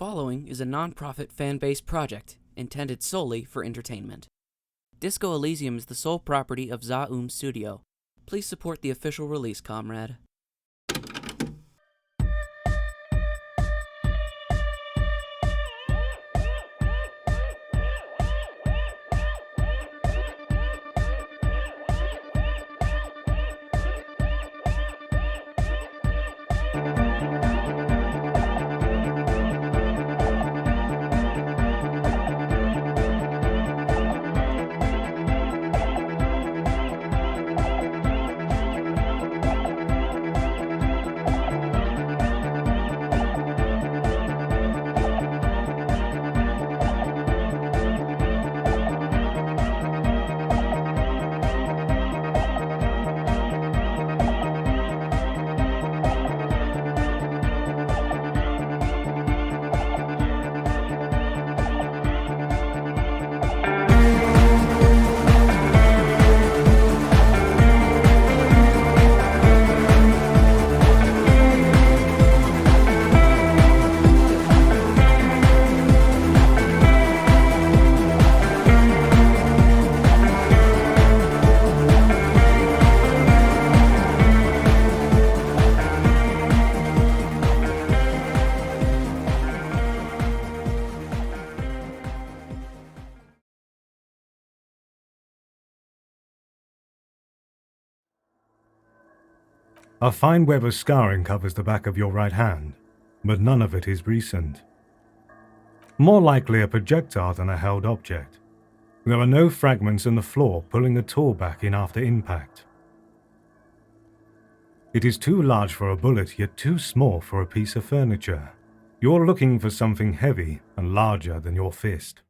following is a non-profit fan-based project intended solely for entertainment. Disco Elysium is the sole property of Studio. Please support the official release, comrade. A fine web of scarring covers the back of your right hand, but none of it is recent. More likely a projectile than a held object. There are no fragments in the floor pulling the tool back in after impact. It is too large for a bullet, yet too small for a piece of furniture. You're looking for something heavy and larger than your fist.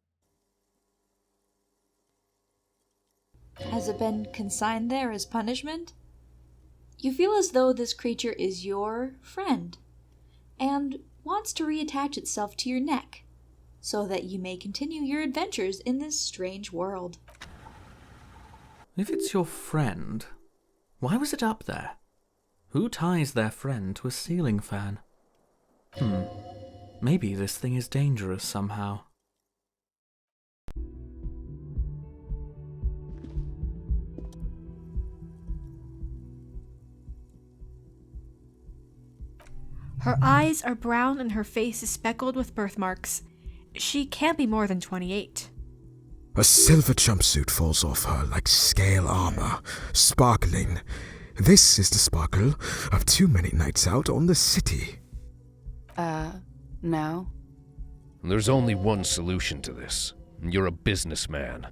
Has it been consigned there as punishment? You feel as though this creature is your friend, and wants to reattach itself to your neck, so that you may continue your adventures in this strange world. If it's your friend, why was it up there? Who ties their friend to a ceiling fan? Maybe this thing is dangerous somehow. Her eyes are brown and her face is speckled with birthmarks. She can't be more than 28. A silver jumpsuit falls off her like scale armor, sparkling. This is the sparkle of too many nights out on the city. No. There's only one solution to this. You're a businessman.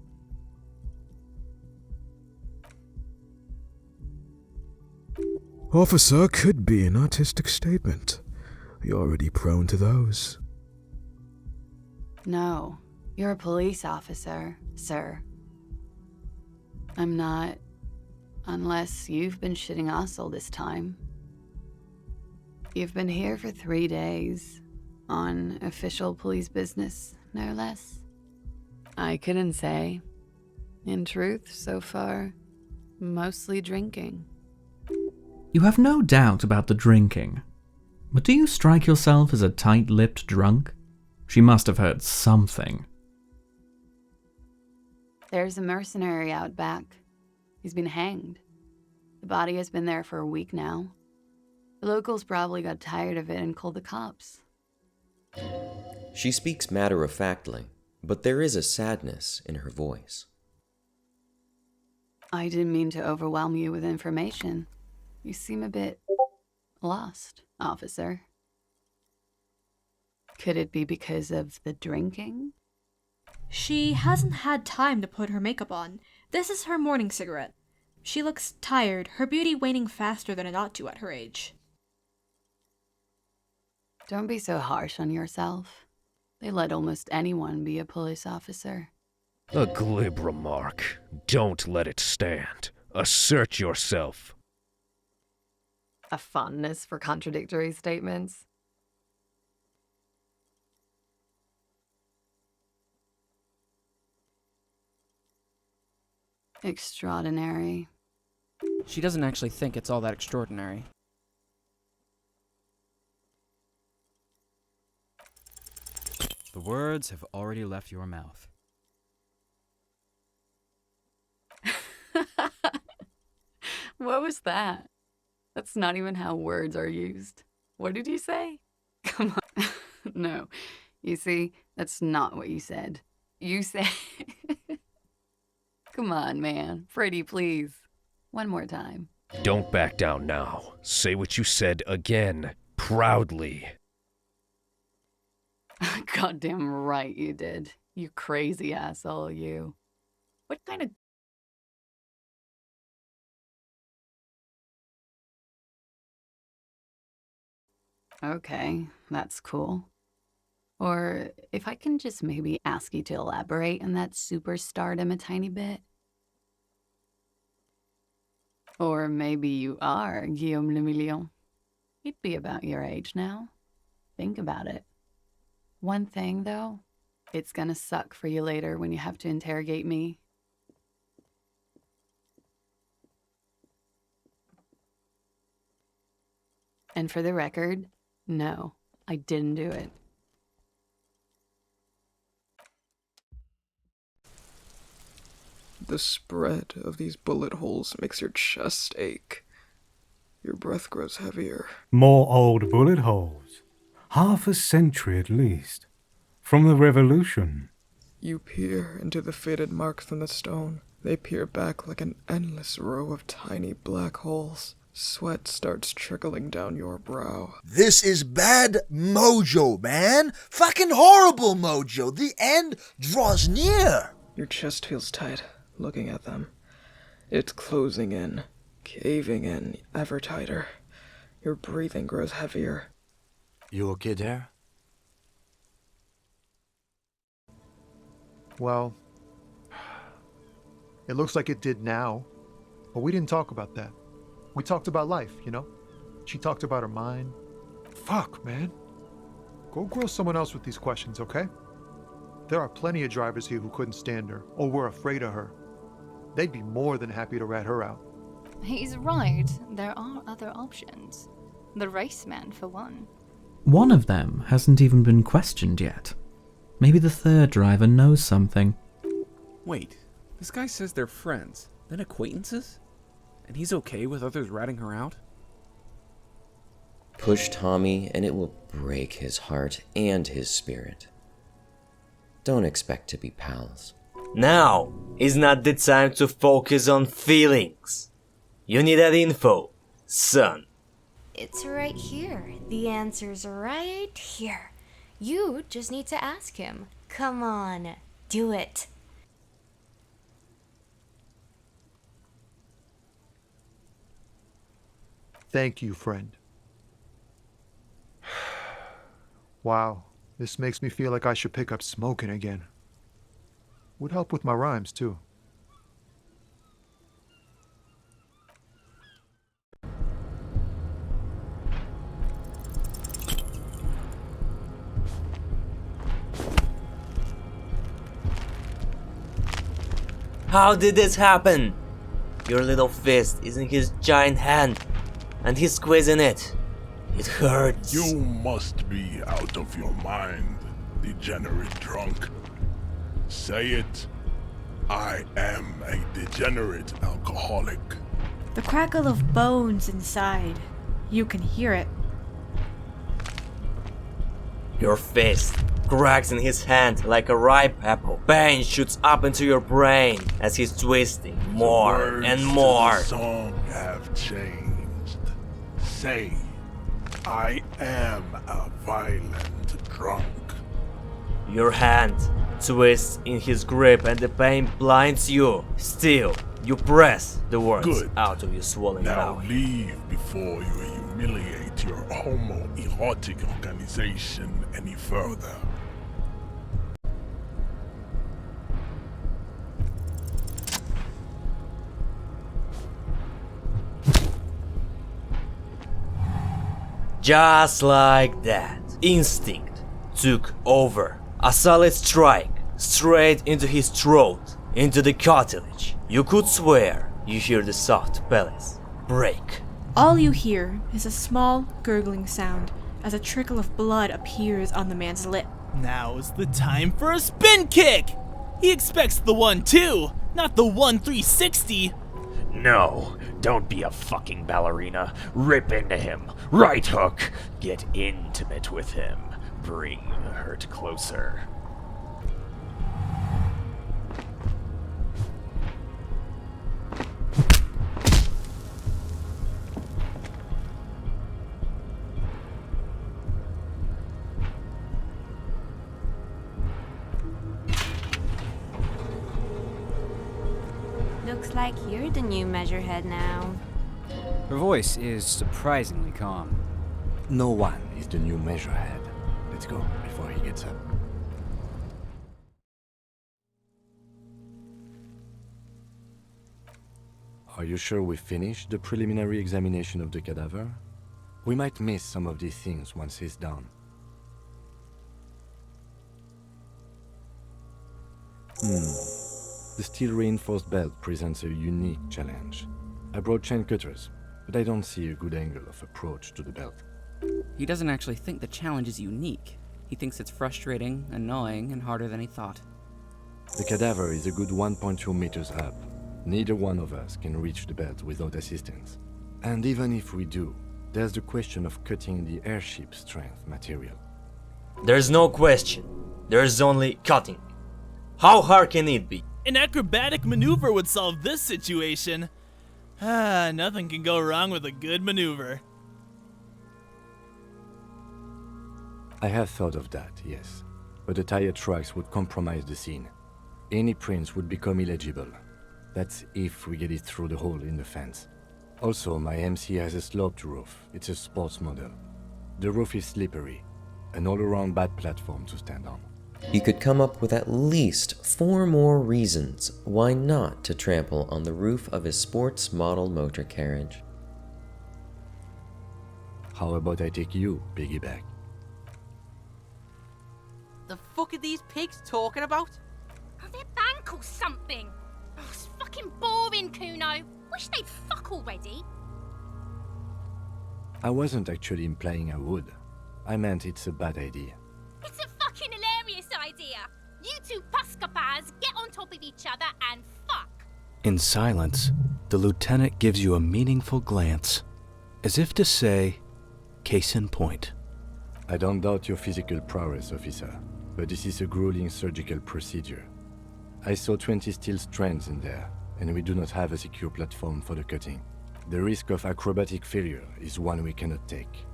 Officer could be an artistic statement. You're already prone to those. No. You're a police officer, sir. I'm not. Unless you've been shitting us all this time. You've been here for 3 days. On official police business, no less. I couldn't say. In truth, so far, mostly drinking. You have no doubt about the drinking. But do you strike yourself as a tight-lipped drunk? She must have heard something. There's a mercenary out back. He's been hanged. The body has been there for a week now. The locals probably got tired of it and called the cops. She speaks matter-of-factly, but there is a sadness in her voice. I didn't mean to overwhelm you with information. You seem a bit lost, officer. Could it be because of the drinking? She hasn't had time to put her makeup on. This is her morning cigarette. She looks tired, her beauty waning faster than it ought to at her age. Don't be so harsh on yourself. They let almost anyone be a police officer. A glib remark. Don't let it stand. Assert yourself. A fondness for contradictory statements. Extraordinary. She doesn't actually think it's all that extraordinary. The words have already left your mouth. What was that? That's not even how words are used. What did you say? Come on. No. You see, that's not what you said. You said... Come on, man. Pretty, please. One more time. Don't back down now. Say what you said again. Proudly. Goddamn right you did. You crazy asshole, you. What kind of... Okay, that's cool. Or if I can just maybe ask you to elaborate on that superstardom a tiny bit. Or maybe you are Guillaume le Million. You'd be about your age now. Think about it. One thing, though, it's gonna suck for you later when you have to interrogate me. And for the record, no, I didn't do it. The spread of these bullet holes makes your chest ache. Your breath grows heavier. More old bullet holes. Half a century at least. From the Revolution. You peer into the faded marks in the stone. They peer back like an endless row of tiny black holes. Sweat starts trickling down your brow. This is bad mojo, man. Fucking horrible mojo. The end draws near. Your chest feels tight, looking at them. It's closing in, caving in, ever tighter. Your breathing grows heavier. You okay there? Well, it looks like it did now, but we didn't talk about that. We talked about life, you know? She talked about her mind. Fuck, man. Go grill someone else with these questions, okay? There are plenty of drivers here who couldn't stand her, or were afraid of her. They'd be more than happy to rat her out. He's right. There are other options. The raceman, for one. One of them hasn't even been questioned yet. Maybe the third driver knows something. Wait, this guy says they're friends, then acquaintances? And he's okay with others ratting her out? Push Tommy and it will break his heart and his spirit. Don't expect to be pals. Now is not the time to focus on feelings. You need that info, son. It's right here. The answer's right here. You just need to ask him. Come on, do it. Thank you, friend. Wow, this makes me feel like I should pick up smoking again. Would help with my rhymes, too. How did this happen? Your little fist is in his giant hand, and he's squeezing it. It hurts. You must be out of your mind, degenerate drunk. Say it. I am a degenerate alcoholic. The crackle of bones inside. You can hear it. Your fist cracks in his hand like a ripe apple. Pain shoots up into your brain as he's twisting more and more. The song have changed. Say, I am a violent drunk. Your hand twists in his grip and the pain blinds you. Still, you press the words out of your swollen mouth. Now leave before you humiliate your homoerotic organization any further. Just like that, instinct took over. A solid strike straight into his throat, into the cartilage. You could swear you hear the soft pellets break. All you hear is a small gurgling sound as a trickle of blood appears on the man's lip. Now's the time for a spin kick! He expects the 1-2, not the 1-360. No, don't be a fucking ballerina. Rip into him. Right hook. Get intimate with him. Bring Hurt closer. Looks like you're the new measurehead now. Her voice is surprisingly calm. No one is the new measurehead. Let's go before he gets up. Are you sure we finished the preliminary examination of the cadaver? We might miss some of these things once he's done. The steel-reinforced belt presents a unique challenge. I brought chain cutters, but I don't see a good angle of approach to the belt. He doesn't actually think the challenge is unique. He thinks it's frustrating, annoying, and harder than he thought. The cadaver is a good 1.2 meters up. Neither one of us can reach the belt without assistance. And even if we do, there's the question of cutting the airship strength material. There's no question. There's only cutting. How hard can it be? An acrobatic maneuver would solve this situation. Nothing can go wrong with a good maneuver. I have thought of that, yes. But the tire tracks would compromise the scene. Any prints would become illegible. That's if we get it through the hole in the fence. Also, my MC has a sloped roof. It's a sports model. The roof is slippery. An all-around bad platform to stand on. You could come up with at least 4 more reasons why not to trample on the roof of his sports model motor carriage. How about I take you, piggyback? The fuck are these pigs talking about? Oh, they're bank or something. Oh, it's fucking boring, Kuno. Wish they'd fuck already. I wasn't actually implying I would. I meant it's a bad idea. It's a fucking hilarious idea. You two puskapas get on top of each other and fuck. In silence, the lieutenant gives you a meaningful glance, as if to say, case in point. I don't doubt your physical prowess, officer, but this is a grueling surgical procedure. I saw 20 steel strands in there, and we do not have a secure platform for the cutting. The risk of acrobatic failure is one we cannot take.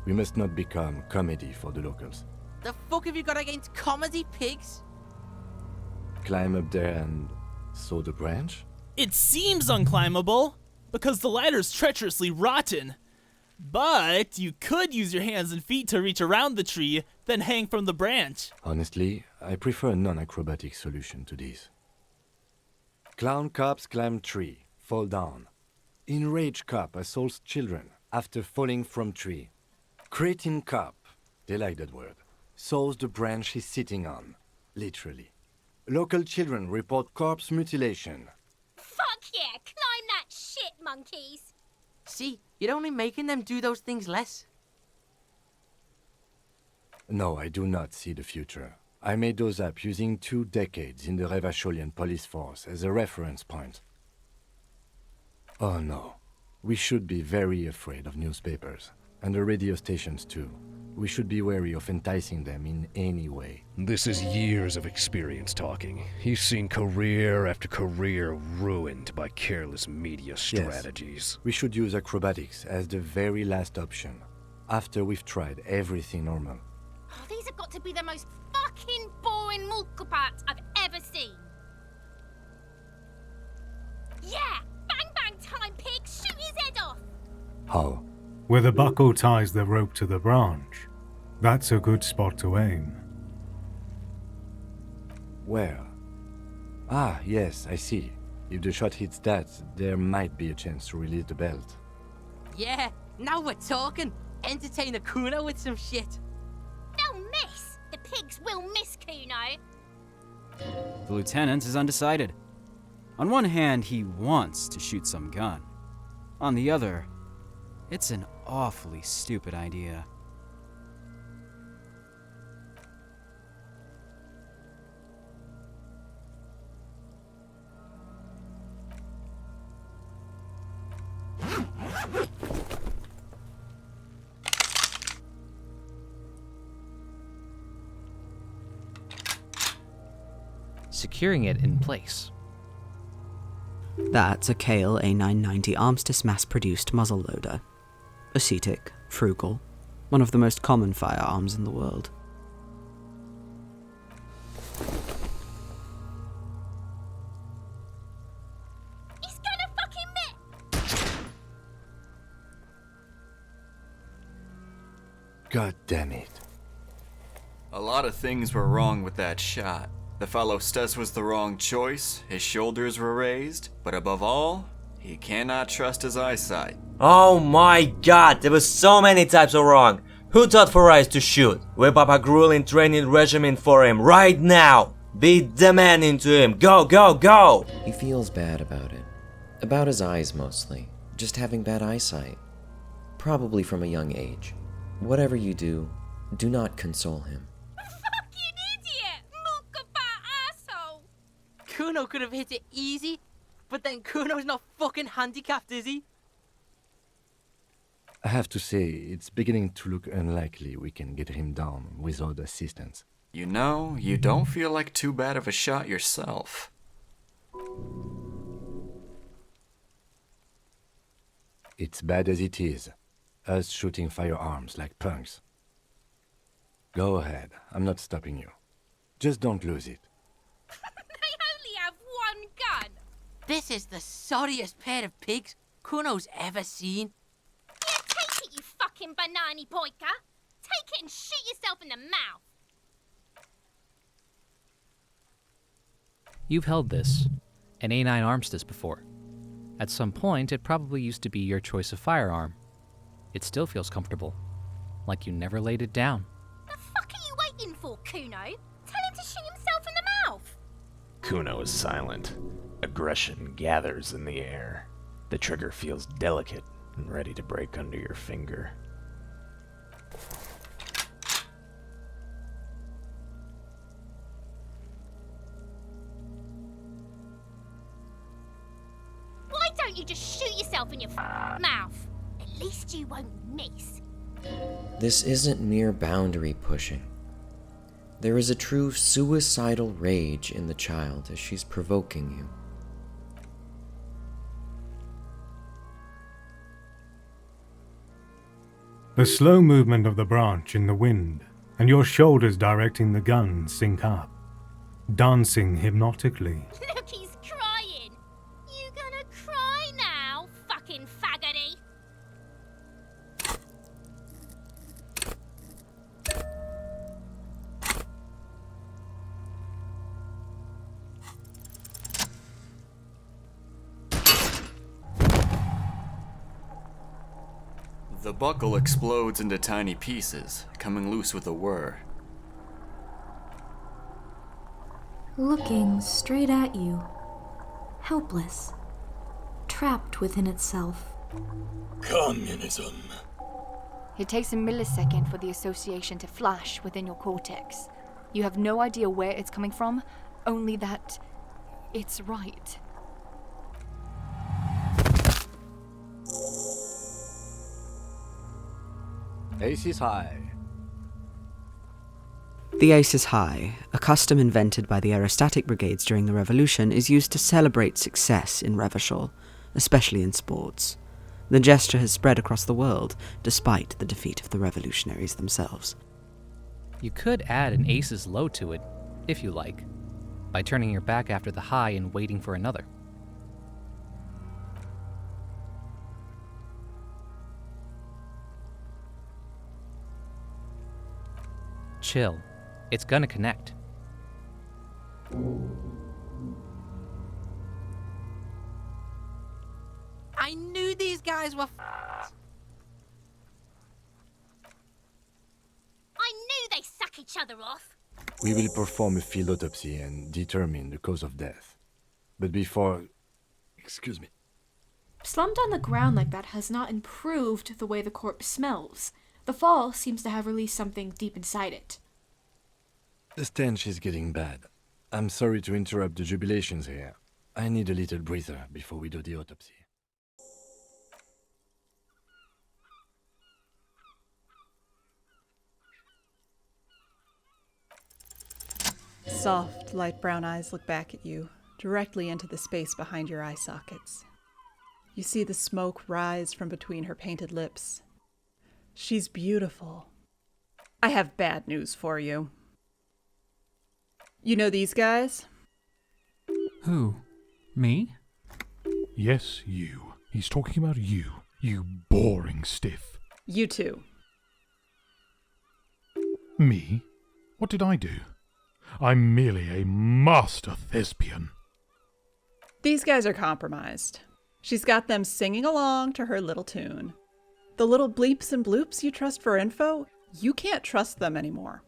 We must not become comedy for the locals. The fuck have you got against comedy pigs? Climb up there and saw the branch? It seems unclimbable, because the ladder's treacherously rotten. But you could use your hands and feet to reach around the tree, then hang from the branch. Honestly, I prefer a non-acrobatic solution to this. Clown cops climb tree, fall down. Enraged cop assaults children after falling from tree. Cretin cop, they like that word, saws the branch he's sitting on, literally. Local children report corpse mutilation. Fuck yeah, climb that shit, monkeys. See, you're only making them do those things less. No, I do not see the future. I made those up using 2 decades in the Revacholian police force as a reference point. Oh no, we should be very afraid of newspapers, and the radio stations too. We should be wary of enticing them in any way. This is years of experience talking. He's seen career after career ruined by careless media strategies. Yes, we should use acrobatics as the very last option, after we've tried everything normal. Oh, these have got to be the most fucking boring mulkapats I've ever seen. Yeah! Bang bang time, pig! Shoot his head off! How? Where the buckle ties the rope to the branch. That's a good spot to aim. Where? Ah, yes, I see. If the shot hits that, there might be a chance to release the belt. Yeah, now we're talking. Entertain the Kuno with some shit. They'll miss! The pigs will miss, Kuno. The lieutenant is undecided. On one hand, he wants to shoot some gun. On the other, it's an awfully stupid idea. securing it in place. That's a Kale A990 Armistice mass-produced muzzleloader. Ascetic, frugal, one of the most common firearms in the world. He's gonna fucking miss! God damn it. A lot of things were wrong with that shot. The fellow Stes was the wrong choice, his shoulders were raised, but above all, he cannot trust his eyesight. Oh my god, there were so many types of wrong. Who taught Farais to shoot? Whip up a grueling training regimen for him right now. Beat the man into him. Go, go, go! He feels bad about it. About his eyes mostly. Just having bad eyesight. Probably from a young age. Whatever you do, do not console him. Kuno could have hit it easy, but then Kuno's not fucking handicapped, is he? I have to say, it's beginning to look unlikely we can get him down without assistance. You know, you don't feel like too bad of a shot yourself. It's bad as it is. Us shooting firearms like punks. Go ahead, I'm not stopping you. Just don't lose it. This is the sorriest pair of pigs Kuno's ever seen. Yeah, take it, you fucking banani boika! Take it and shoot yourself in the mouth! You've held this, an A9 Armistice, before. At some point, it probably used to be your choice of firearm. It still feels comfortable, like you never laid it down. The fuck are you waiting for, Kuno? Tell him to shoot himself in the mouth! Kuno is silent. Aggression gathers in the air. The trigger feels delicate and ready to break under your finger. Why don't you just shoot yourself in your mouth? At least you won't miss. This isn't mere boundary pushing. There is a true suicidal rage in the child as she's provoking you. The slow movement of the branch in the wind, and your shoulders directing the gun sync up, dancing hypnotically. Look, he's crying. You gonna cry now, fucking faggoty? The buckle explodes into tiny pieces, coming loose with a whir. Looking straight at you, helpless, trapped within itself. Communism. It takes a millisecond for the association to flash within your cortex. You have no idea where it's coming from, only that it's right. Ace is high. The ace is high, a custom invented by the aerostatic brigades during the Revolution, is used to celebrate success in Revachol, especially in sports. The gesture has spread across the world, despite the defeat of the revolutionaries themselves. You could add an ace's low to it, if you like, by turning your back after the high and waiting for another. Chill. It's gonna connect. I knew these guys were I knew they suck each other off. We will perform a field autopsy and determine the cause of death. But before... Excuse me. Slumped on the ground like that has not improved the way the corpse smells. The fall seems to have released something deep inside it. The stench is getting bad. I'm sorry to interrupt the jubilations here. I need a little breather before we do the autopsy. Soft, light brown eyes look back at you, directly into the space behind your eye sockets. You see the smoke rise from between her painted lips. She's beautiful. I have bad news for you. You know these guys? Who? Me? Yes, you. He's talking about you. You boring stiff. You too. Me? What did I do? I'm merely a master thespian. These guys are compromised. She's got them singing along to her little tune. The little bleeps and bloops you trust for info, you can't trust them anymore.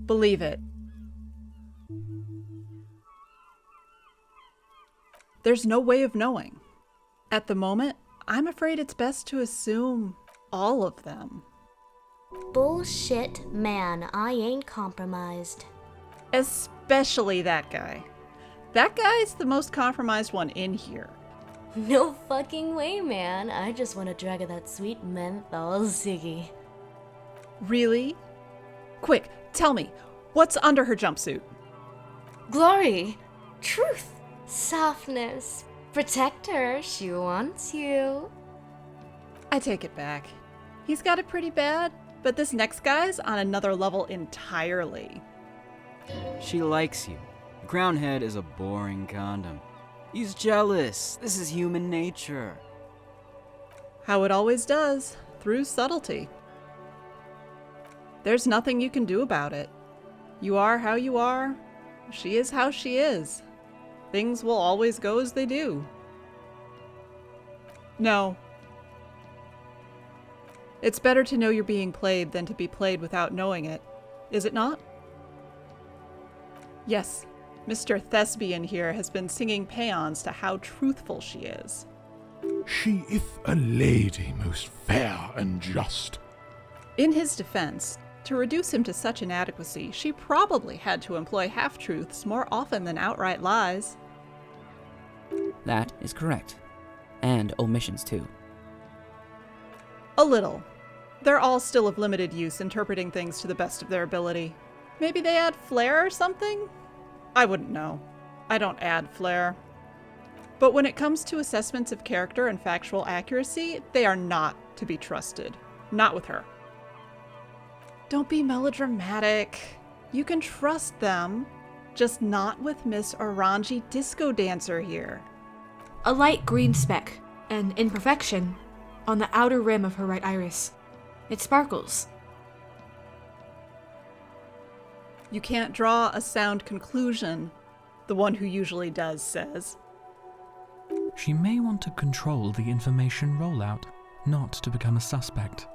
Believe it. There's no way of knowing. At the moment, I'm afraid it's best to assume all of them. Bullshit, man. I ain't compromised. Especially that guy. That guy's the most compromised one in here. No fucking way, man. I just want to drag that sweet menthol ciggy. Really? Quick, tell me, what's under her jumpsuit? Glory, truth, softness. Protect her, she wants you. I take it back. He's got it pretty bad, but this next guy's on another level entirely. She likes you. Groundhead is a boring condom. He's jealous. This is human nature. How it always does, through subtlety. There's nothing you can do about it. You are how you are. She is how she is. Things will always go as they do. No. It's better to know you're being played than to be played without knowing it, is it not? Yes, Mr. Thespian here has been singing paeans to how truthful she is. She ith a lady most fair and just. In his defense, to reduce him to such inadequacy, she probably had to employ half-truths more often than outright lies. That is correct. And omissions, too. A little. They're all still of limited use, interpreting things to the best of their ability. Maybe they add flair or something? I wouldn't know. I don't add flair. But when it comes to assessments of character and factual accuracy, they are not to be trusted. Not with her. Don't be melodramatic. You can trust them, just not with Miss Orangy Disco Dancer here. A light green speck, an imperfection, on the outer rim of her right iris. It sparkles. You can't draw a sound conclusion, the one who usually does says. She may want to control the information rollout, not to become a suspect.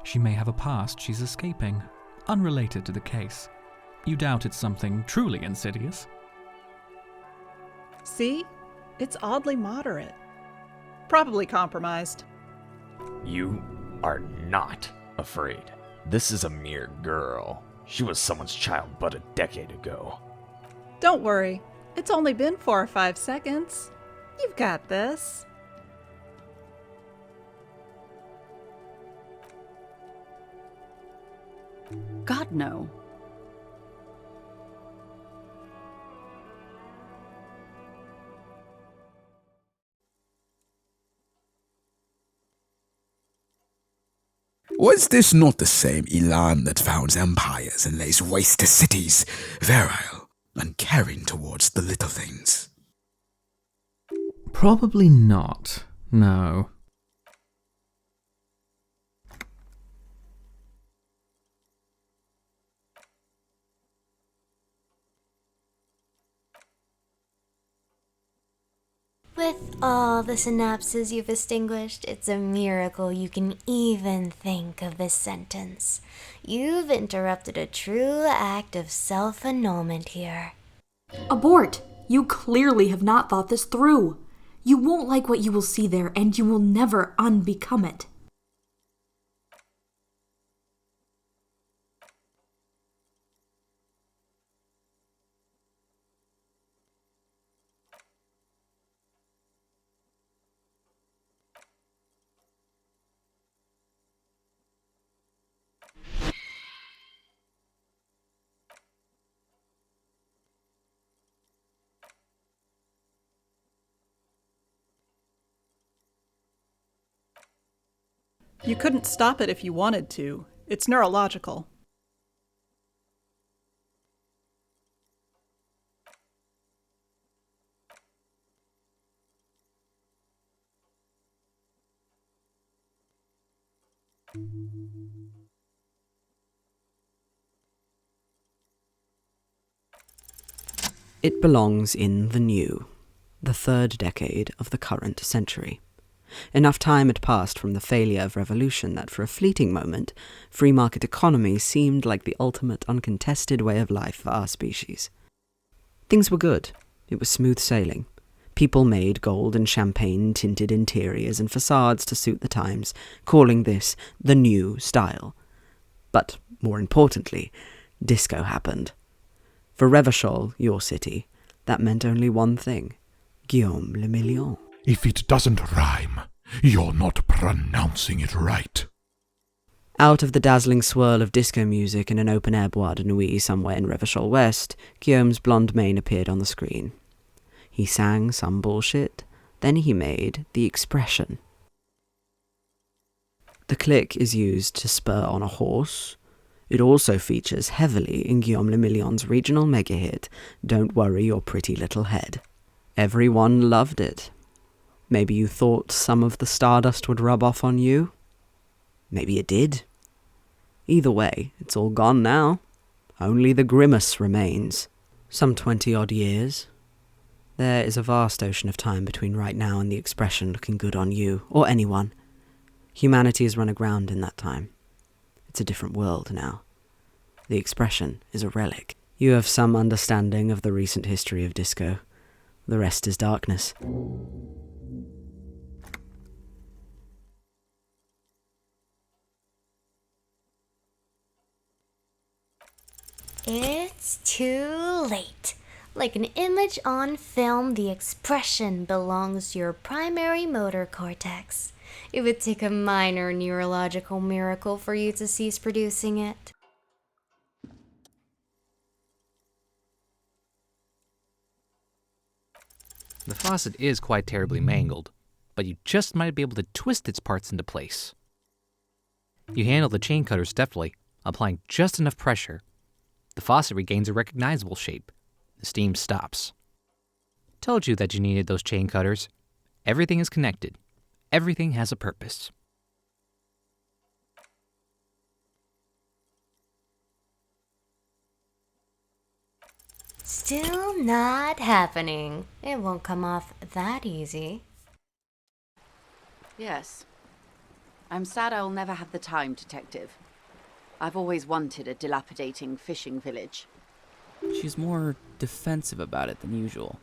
She may have a past she's escaping, unrelated to the case. You doubt it's something truly insidious? See? It's oddly moderate. Probably compromised. You are not afraid. This is a mere girl. She was someone's child but a decade ago. Don't worry. It's only been 4 or 5 seconds. You've got this. God, no. Was this not the same Elan that founds empires and lays waste to cities, virile, uncaring towards the little things? Probably not, no. With all the synapses you've extinguished, it's a miracle you can even think of this sentence. You've interrupted a true act of self-annulment here. Abort! You clearly have not thought this through. You won't like what you will see there, and you will never unbecome it. You couldn't stop it if you wanted to. It's neurological. It belongs in the new, the third decade of the current century. Enough time had passed from the failure of revolution that for a fleeting moment, free market economy seemed like the ultimate uncontested way of life for our species. Things were good. It was smooth sailing. People made gold and champagne-tinted interiors and facades to suit the times, calling this the new style. But, more importantly, disco happened. For Revachol, your city, that meant only one thing: Guillaume le Million. If it doesn't rhyme, you're not pronouncing it right. Out of the dazzling swirl of disco music in an open-air boîte de nuit somewhere in Revachol West, Guillaume's blonde mane appeared on the screen. He sang some bullshit, then he made the expression. The click is used to spur on a horse. It also features heavily in Guillaume le Million's regional mega-hit, Don't Worry Your Pretty Little Head. Everyone loved it. Maybe you thought some of the stardust would rub off on you? Maybe it did. Either way, it's all gone now. Only the grimace remains. Some 20-odd years. There is a vast ocean of time between right now and the expression looking good on you, or anyone. Humanity has run aground in that time. It's a different world now. The expression is a relic. You have some understanding of the recent history of disco. The rest is darkness. It's too late. Like an image on film, the expression belongs to your primary motor cortex. It would take a minor neurological miracle for you to cease producing it. The faucet is quite terribly mangled, but you just might be able to twist its parts into place. You handle the chain cutters deftly, applying just enough pressure. The faucet regains a recognizable shape. The steam stops. Told you that you needed those chain cutters. Everything is connected. Everything has a purpose. Still not happening. It won't come off that easy. Yes. I'm sad I'll never have the time, Detective. I've always wanted a dilapidating fishing village. She's more defensive about it than usual.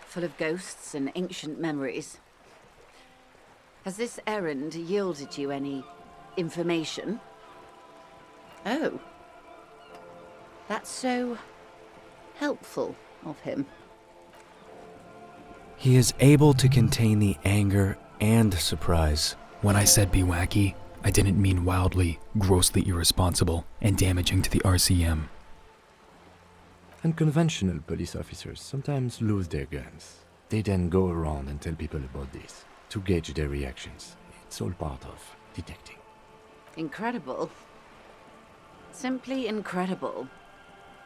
Full of ghosts and ancient memories. Has this errand yielded you any information? Oh. That's so helpful of him. He is able to contain the anger and surprise. When I said be wacky, I didn't mean wildly, grossly irresponsible, and damaging to the RCM. Unconventional police officers sometimes lose their guns. They then go around and tell people about this, to gauge their reactions. It's all part of detecting. Incredible. Simply incredible.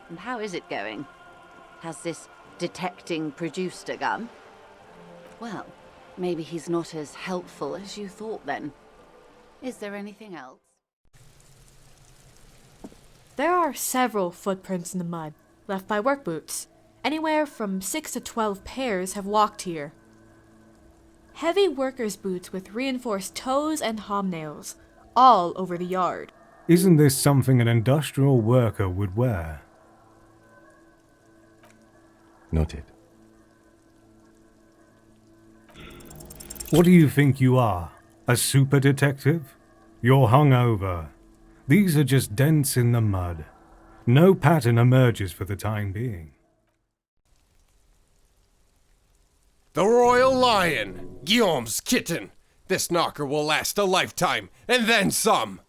And how is it going? Has this detecting produced a gun? Well, maybe he's not as helpful as you thought then. Is there anything else? There are several footprints in the mud, left by work boots. Anywhere from 6 to 12 pairs have walked here. Heavy workers' boots with reinforced toes and hobnails, all over the yard. Isn't this something an industrial worker would wear? Noted. What do you think you are? A super detective? You're hungover. These are just dents in the mud. No pattern emerges for the time being. The Royal Lion! Guillaume's kitten! This knocker will last a lifetime, and then some!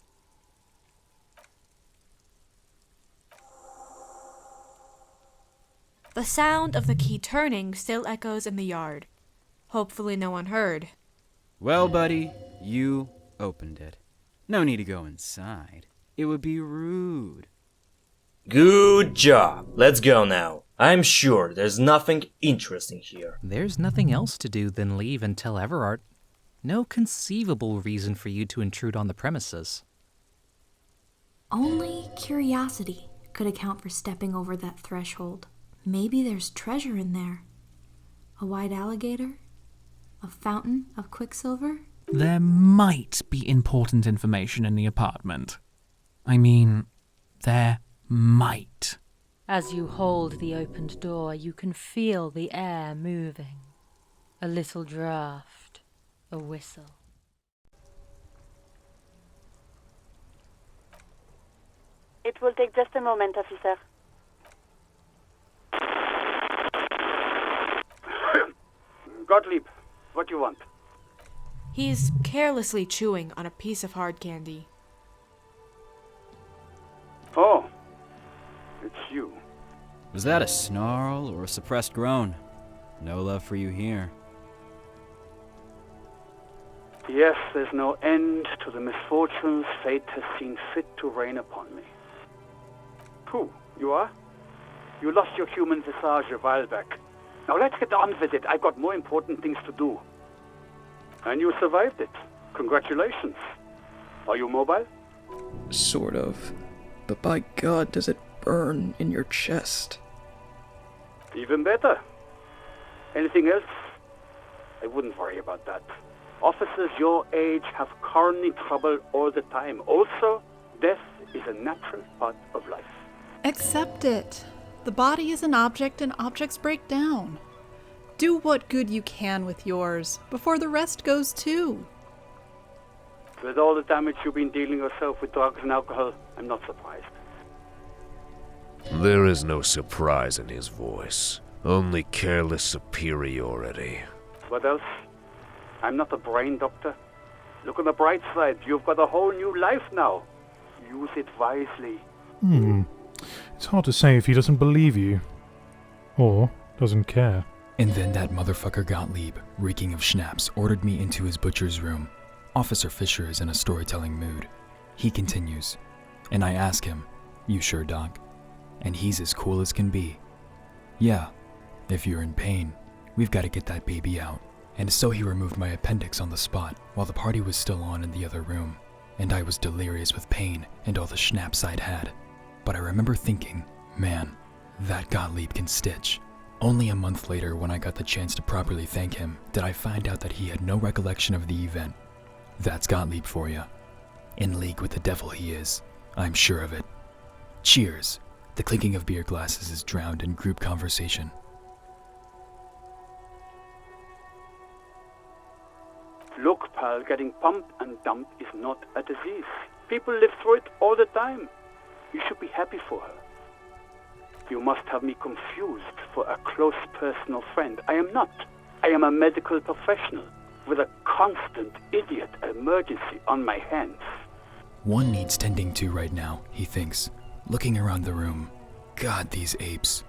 The sound of the key turning still echoes in the yard. Hopefully no one heard. Well, buddy, you opened it. No need to go inside. It would be rude. Good job. Let's go now. I'm sure there's nothing interesting here. There's nothing else to do than leave and tell Everard. No conceivable reason for you to intrude on the premises. Only curiosity could account for stepping over that threshold. Maybe there's treasure in there. A white alligator? A fountain of quicksilver? There might be important information in the apartment. I mean, there might. As you hold the opened door, you can feel the air moving. A little draft, a whistle. It will take just a moment, officer. Gottlieb, what do you want? He's carelessly chewing on a piece of hard candy. Oh, it's you. Was that a snarl or a suppressed groan? No love for you here. Yes, there's no end to the misfortunes fate has seen fit to rain upon me. Who, you are? You lost your human visage a while back. Now let's get on with it. I've got more important things to do. And you survived it. Congratulations. Are you mobile? Sort of. But by God, does it burn in your chest. Even better. Anything else? I wouldn't worry about that. Officers your age have coronary trouble all the time. Also, death is a natural part of life. Accept it. The body is an object and objects break down. Do what good you can with yours before the rest goes too. With all the damage you've been dealing yourself with drugs and alcohol, I'm not surprised. There is no surprise in his voice, only careless superiority. What else? I'm not a brain doctor. Look on the bright side, you've got a whole new life now. Use it wisely. It's hard to say if he doesn't believe you. Or doesn't care. And then that motherfucker Gottlieb, reeking of schnapps, ordered me into his butcher's room. Officer Fisher is in a storytelling mood. He continues, and I ask him, "You sure, Doc?" And he's as cool as can be. "Yeah, if you're in pain, we've got to get that baby out." And so he removed my appendix on the spot while the party was still on in the other room, and I was delirious with pain and all the schnapps I'd had. But I remember thinking, man, that Gottlieb can stitch. Only a month later, when I got the chance to properly thank him, did I find out that he had no recollection of the event. That's Gottlieb for you. In league with the devil he is. I'm sure of it. Cheers. The clinking of beer glasses is drowned in group conversation. Look, pal, getting pumped and dumped is not a disease. People live through it all the time. You should be happy for her. You must have me confused for a close personal friend. I am not. I am a medical professional with a constant idiot emergency on my hands. One needs tending to right now, he thinks, looking around the room. God, these apes.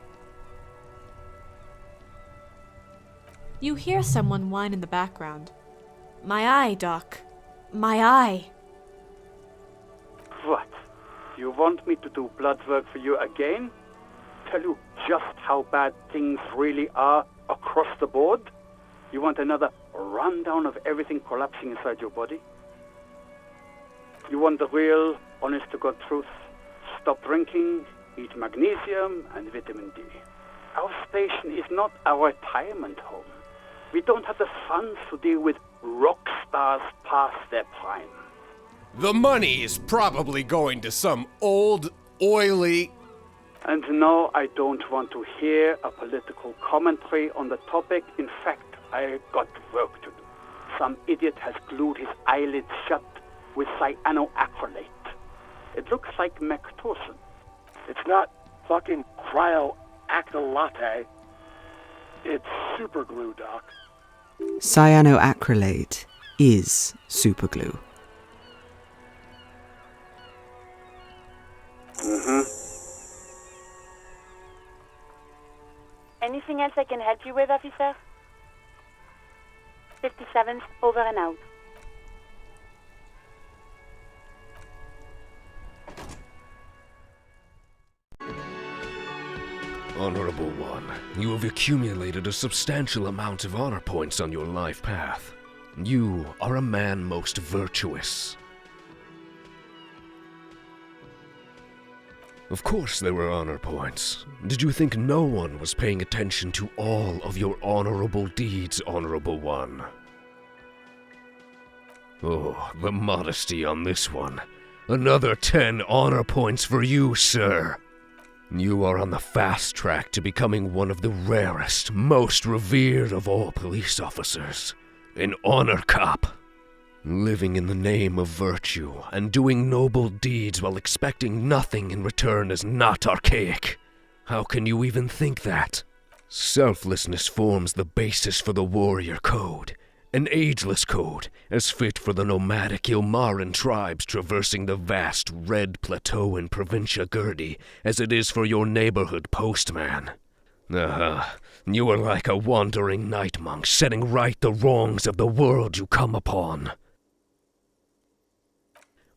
You hear someone whine in the background. My eye, Doc. My eye. What? You want me to do blood work for you again? Tell you just how bad things really are across the board? You want another rundown of everything collapsing inside your body? You want the real, honest-to-God truth? Stop drinking, eat magnesium and vitamin D. Our station is not a retirement home. We don't have the funds to deal with rock stars past their prime. The money is probably going to some old, oily... And no, I don't want to hear a political commentary on the topic. In fact, I got work to do. Some idiot has glued his eyelids shut with cyanoacrylate. It looks like Mactorson. It's not fucking cryoacrylate. It's superglue, Doc. Cyanoacrylate is superglue. Anything else I can help you with, officer? 57th, over and out. Honorable One, you have accumulated a substantial amount of honor points on your life path. You are a man most virtuous. Of course there were honor points. Did you think no one was paying attention to all of your honorable deeds, Honorable One? Oh, the modesty on this one. Another 10 honor points for you, sir. You are on the fast track to becoming one of the rarest, most revered of all police officers. An honor cop. Living in the name of virtue and doing noble deeds while expecting nothing in return is not archaic. How can you even think that? Selflessness forms the basis for the warrior code, an ageless code as fit for the nomadic Ilmaran tribes traversing the vast red plateau in Provincia Gurdi as it is for your neighborhood postman. You are like a wandering night monk setting right the wrongs of the world you come upon.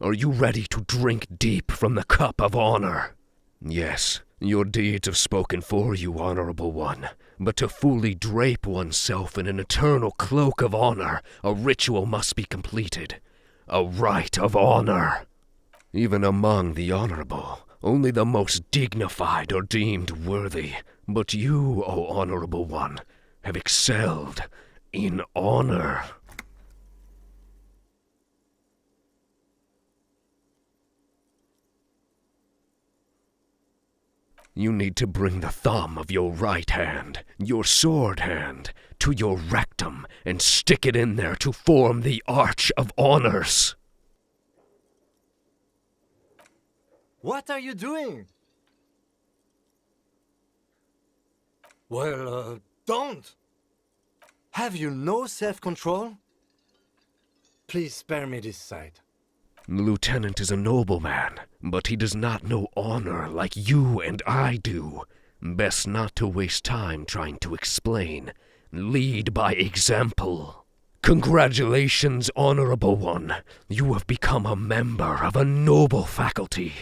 Are you ready to drink deep from the cup of honor? Yes, your deeds have spoken for you, Honorable One, but to fully drape oneself in an eternal cloak of honor, a ritual must be completed. A rite of honor. Even among the honorable, only the most dignified are deemed worthy. But you, O Honorable One, have excelled in honor. You need to bring the thumb of your right hand, your sword hand, to your rectum and stick it in there to form the Arch of Honors. What are you doing? Well, don't! Have you no self-control? Please spare me this sight. The lieutenant is a nobleman, but he does not know honor like you and I do. Best not to waste time trying to explain. Lead by example. Congratulations, Honorable One. You have become a member of a noble faculty.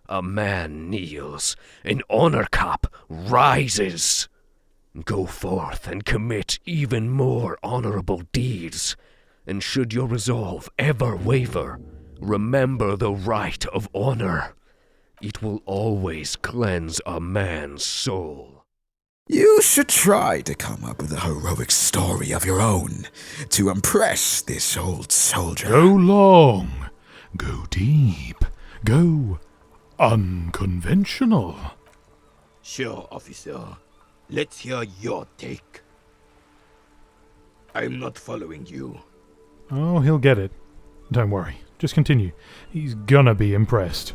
A man kneels. An honor cop rises. Go forth and commit even more honorable deeds. And should your resolve ever waver, remember the right of honor. It will always cleanse a man's soul. You should try to come up with a heroic story of your own to impress this old soldier. Go long, go deep, go unconventional. Sure, officer. Let's hear your take. I'm not following you. Oh, he'll get it. Don't worry. Just continue. He's gonna be impressed.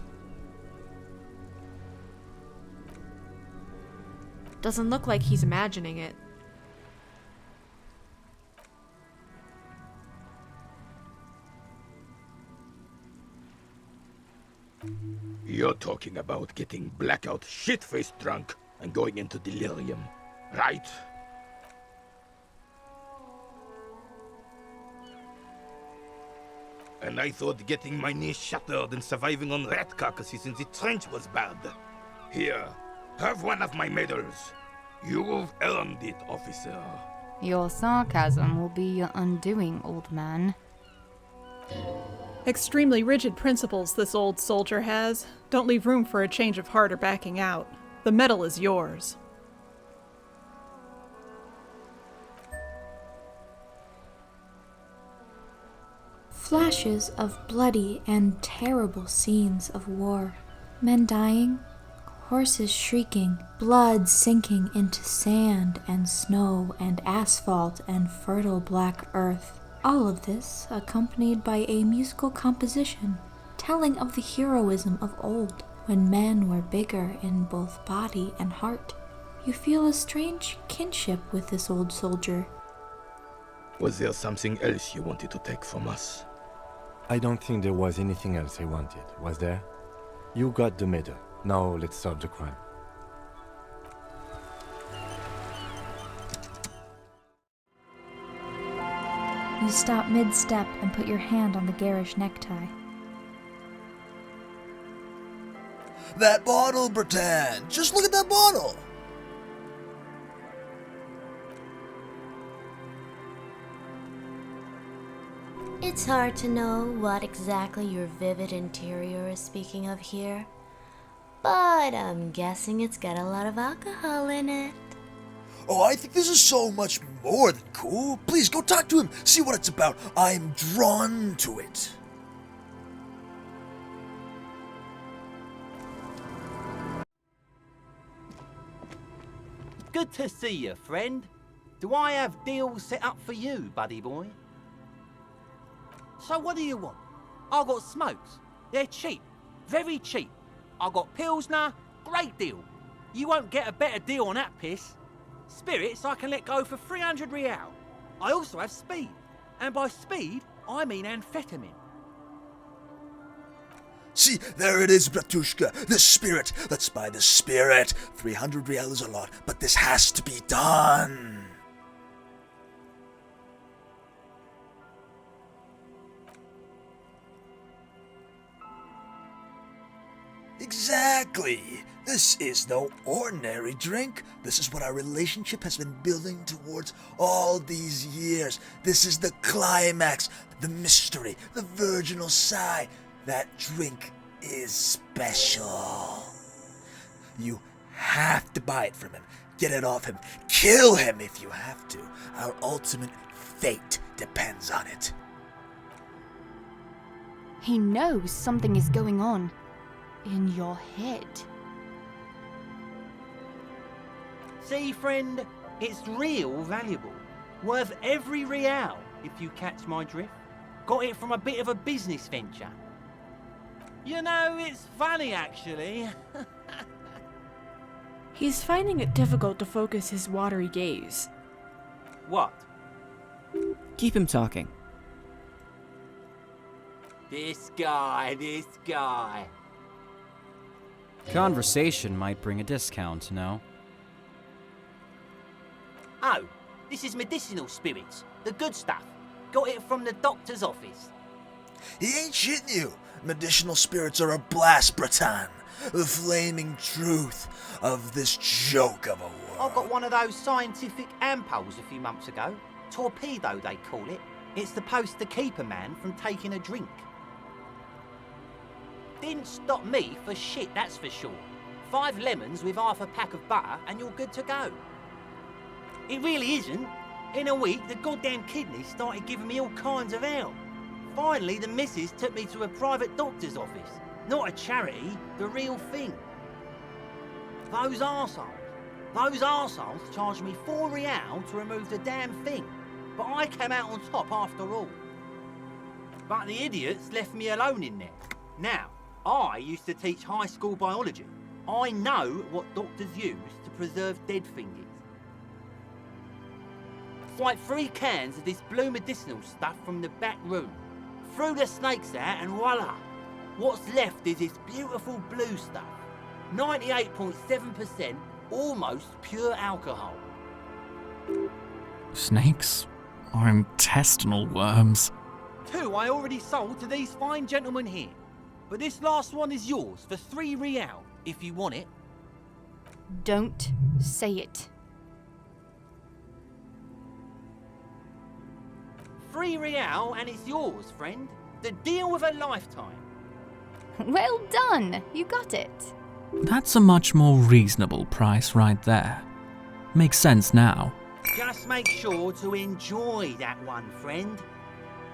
Doesn't look like he's imagining it. You're talking about getting blackout shit-faced drunk and going into delirium, right? And I thought getting my knee shattered and surviving on rat carcasses in the trench was bad. Here, have one of my medals. You've earned it, officer. Your sarcasm will be your undoing, old man. Extremely rigid principles this old soldier has. Don't leave room for a change of heart or backing out. The medal is yours. Flashes of bloody and terrible scenes of war. Men dying, horses shrieking, blood sinking into sand and snow and asphalt and fertile black earth. All of this accompanied by a musical composition telling of the heroism of old, when men were bigger in both body and heart. You feel a strange kinship with this old soldier. Was there something else you wanted to take from us? I don't think there was anything else I wanted, was there? You got the medal. Now let's solve the crime. You stop mid-step and put your hand on the garish necktie. That bottle, Breton! Just look at that bottle! It's hard to know what exactly your vivid interior is speaking of here, but I'm guessing it's got a lot of alcohol in it. Oh, I think this is so much more than cool. Please go talk to him, see what it's about. I'm drawn to it. Good to see you, friend. Do I have deals set up for you, buddy boy? So what do you want? I got smokes. They're cheap. Very cheap. I got Pilsner. Great deal. You won't get a better deal on that piss. Spirits I can let go for 300 real. I also have speed. And by speed, I mean amphetamine. See, there it is, Bratushka. The spirit. Let's buy the spirit. 300 real is a lot, but this has to be done. Exactly. This is no ordinary drink. This is what our relationship has been building towards all these years. This is the climax, the mystery, the virginal sigh. That drink is special. You have to buy it from him. Get it off him. Kill him if you have to. Our ultimate fate depends on it. He knows something is going on in your head. See, friend, it's real valuable. Worth every real, if you catch my drift. Got it from a bit of a business venture. You know, it's funny, actually. He's finding it difficult to focus his watery gaze. What? Keep him talking. This guy. Conversation might bring a discount, no? Oh, this is medicinal spirits. The good stuff. Got it from the doctor's office. He ain't shitting you. Medicinal spirits are a blast, Breton. The flaming truth of this joke of a world. I got one of those scientific ampoules a few months ago. Torpedo, they call it. It's supposed to keep a man from taking a drink. Didn't stop me for shit, that's for sure. 5 lemons with half a pack of butter and you're good to go. It really isn't. In a week, the goddamn kidneys started giving me all kinds of hell. Finally, the missus took me to a private doctor's office. Not a charity, the real thing. Those arseholes charged me 4 real to remove the damn thing. But I came out on top after all. But the idiots left me alone in there. Now, I used to teach high school biology. I know what doctors use to preserve dead things. Swipe 3 cans of this blue medicinal stuff from the back room. Threw the snakes out and voila! What's left is this beautiful blue stuff. 98.7% almost pure alcohol. Snakes? Or intestinal worms? 2 I already sold to these fine gentlemen here. But this last one is yours for 3 real, if you want it. Don't say it. 3 real and it's yours, friend. The deal of a lifetime. Well done, you got it. That's a much more reasonable price right there. Makes sense now. Just make sure to enjoy that one, friend.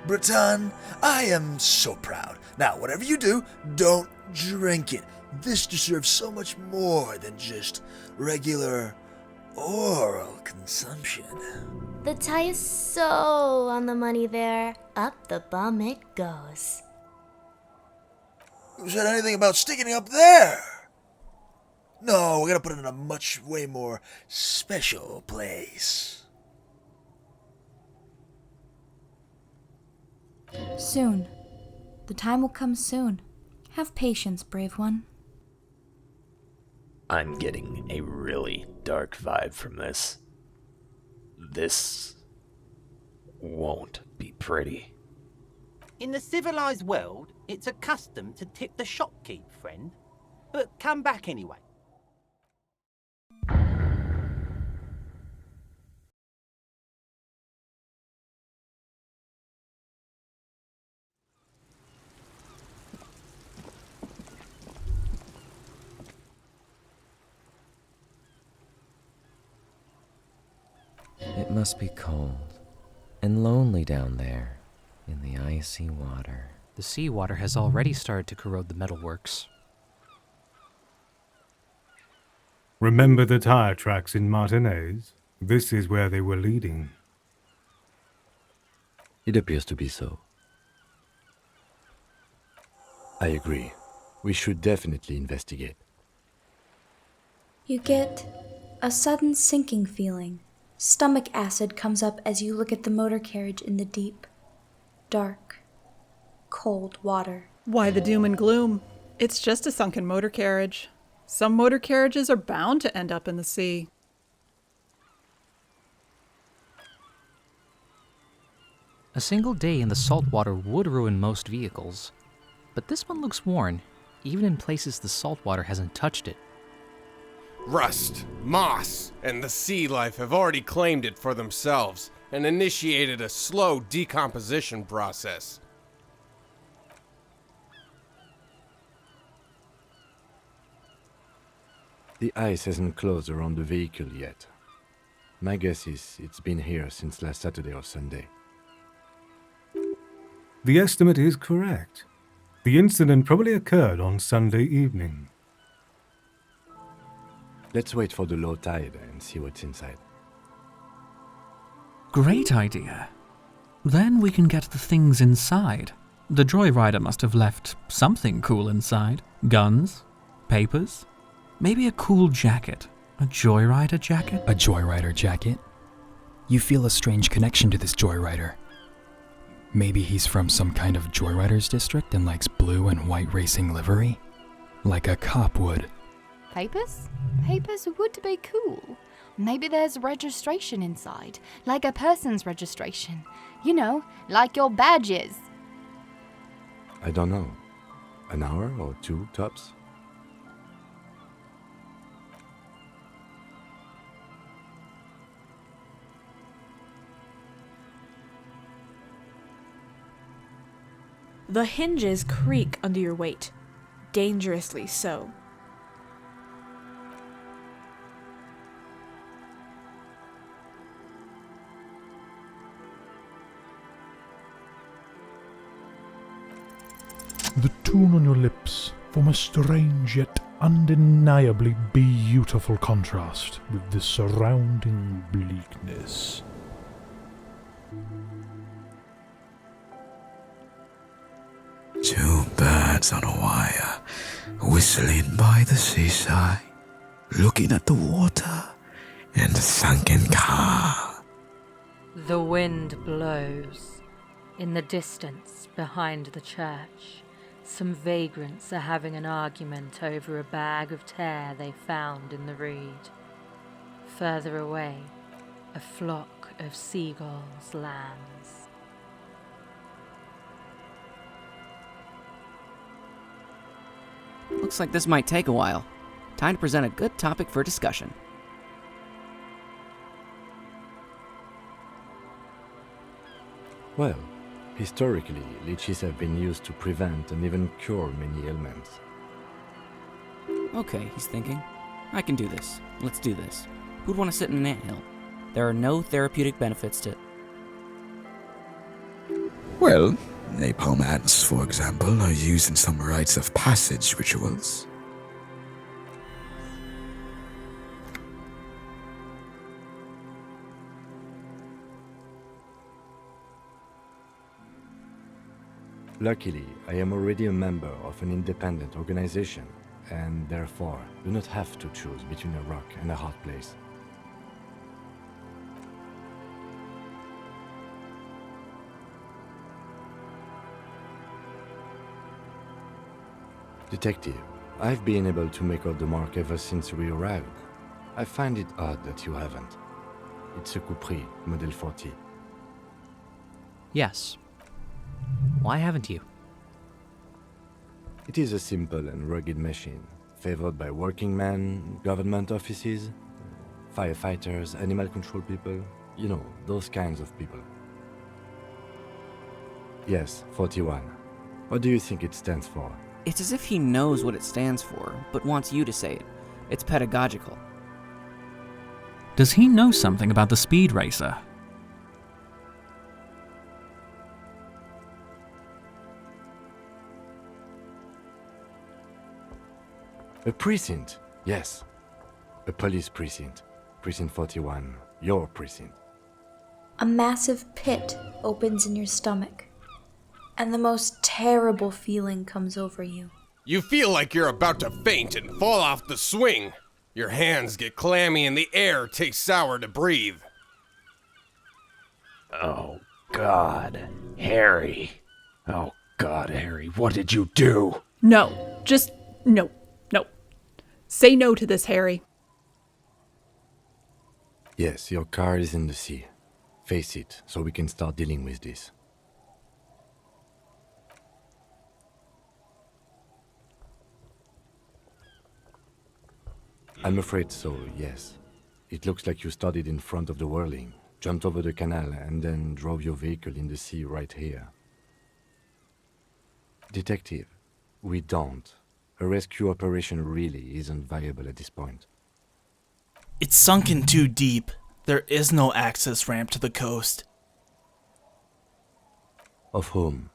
Breton, I am so proud. Now, whatever you do, don't drink it. This deserves so much more than just regular oral consumption. The tie is so on the money there. Up the bum it goes. Who said anything about sticking it up there? No, we gotta put it in a way more special place. Soon. The time will come soon. Have patience, brave one. I'm getting a really dark vibe from this. This won't be pretty. In the civilized world, it's a custom to tip the shopkeep, friend. But come back anyway. It must be cold and lonely down there in the icy water. The seawater has already started to corrode the metalworks. Remember the tire tracks in Martinez? This is where they were leading. It appears to be so. I agree. We should definitely investigate. You get a sudden sinking feeling. Stomach acid comes up as you look at the motor carriage in the deep, dark, cold water. Why the doom and gloom? It's just a sunken motor carriage. Some motor carriages are bound to end up in the sea. A single day in the salt water would ruin most vehicles, but this one looks worn, even in places the salt water hasn't touched it. Rust, moss, and the sea life have already claimed it for themselves and initiated a slow decomposition process. The ice hasn't closed around the vehicle yet. My guess is it's been here since last Saturday or Sunday. The estimate is correct. The incident probably occurred on Sunday evening. Let's wait for the low tide and see what's inside. Great idea. Then we can get the things inside. The joyrider must have left something cool inside. Guns? Papers? Maybe a cool jacket. A joyrider jacket? A joyrider jacket? You feel a strange connection to this joyrider. Maybe he's from some kind of joyriders district and likes blue and white racing livery? Like a cop would. Papers? Papers would be cool. Maybe there's registration inside, like a person's registration. You know, like your badges. I don't know. An hour or two, tops? The hinges creak under your weight, dangerously so. The tune on your lips form a strange yet undeniably beautiful contrast with the surrounding bleakness. Two birds on a wire, whistling by the seaside, looking at the water and the sunken car. The wind blows. In the distance, behind the church, some vagrants are having an argument over a bag of tear they found in the reed. Further away, a flock of seagulls lands. Looks like this might take a while. Time to present a good topic for discussion. Well, historically, leeches have been used to prevent and even cure many ailments. Okay, he's thinking. I can do this. Let's do this. Who'd want to sit in an anthill? There are no therapeutic benefits to... Well, napalm ants, for example, are used in some rites of passage rituals. Luckily, I am already a member of an independent organization, and therefore do not have to choose between a rock and a hard place. Detective, I've been able to make out the mark ever since we arrived. I find it odd that you haven't. It's a Coupris, Model 40. Yes. Why haven't you? It is a simple and rugged machine, favored by working men, government offices, firefighters, animal control people, you know, those kinds of people. Yes, 41. What do you think it stands for? It's as if he knows what it stands for, but wants you to say it. It's pedagogical. Does he know something about the speed racer? A precinct, yes. A police precinct. Precinct 41, your precinct. A massive pit opens in your stomach, and the most terrible feeling comes over you. You feel like you're about to faint and fall off the swing. Your hands get clammy and the air tastes sour to breathe. Oh, God. Harry. Oh, God, Harry, what did you do? No. Just no. No. Say no to this, Harry. Yes, your car is in the sea. Face it, so we can start dealing with this. I'm afraid so, yes. It looks like you started in front of the whirling, jumped over the canal, and then drove your vehicle in the sea right here. Detective, we don't. A rescue operation really isn't viable at this point. It's sunken too deep. There is no access ramp to the coast. Of whom?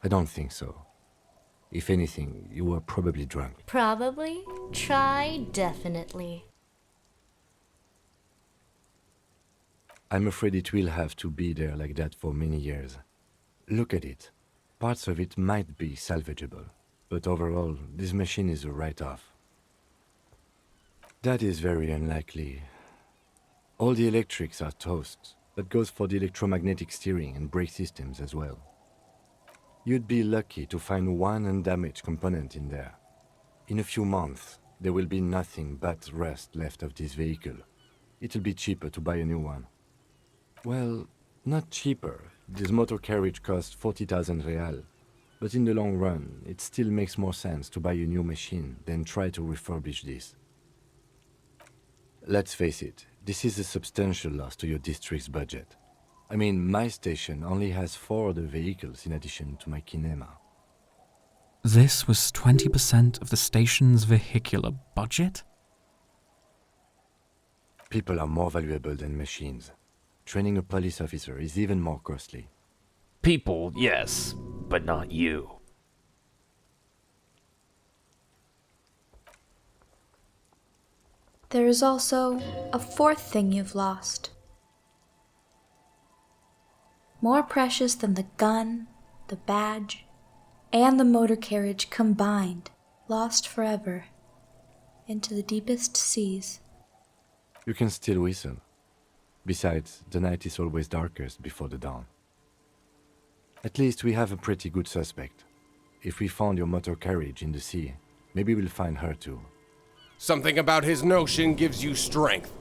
I don't think so. If anything, you were probably drunk. Probably. Try definitely. I'm afraid it will have to be there like that for many years. Look at it. Parts of it might be salvageable, but overall, this machine is a write-off. That is very unlikely. All the electrics are toast. That goes for the electromagnetic steering and brake systems as well. You'd be lucky to find one undamaged component in there. In a few months, there will be nothing but rust left of this vehicle. It'll be cheaper to buy a new one. Well, not cheaper. This motor carriage costs 40,000 real. But in the long run, it still makes more sense to buy a new machine than try to refurbish this. Let's face it, this is a substantial loss to your district's budget. I mean, my station only has 4 other vehicles in addition to my kinema. This was 20% of the station's vehicular budget? People are more valuable than machines. Training a police officer is even more costly. People, yes, but not you. There is also a fourth thing you've lost. More precious than the gun, the badge, and the motor carriage combined, lost forever into the deepest seas. You can still whistle. Besides, the night is always darkest before the dawn. At least we have a pretty good suspect. If we found your motor carriage in the sea, maybe we'll find her too. Something about his notion gives you strength.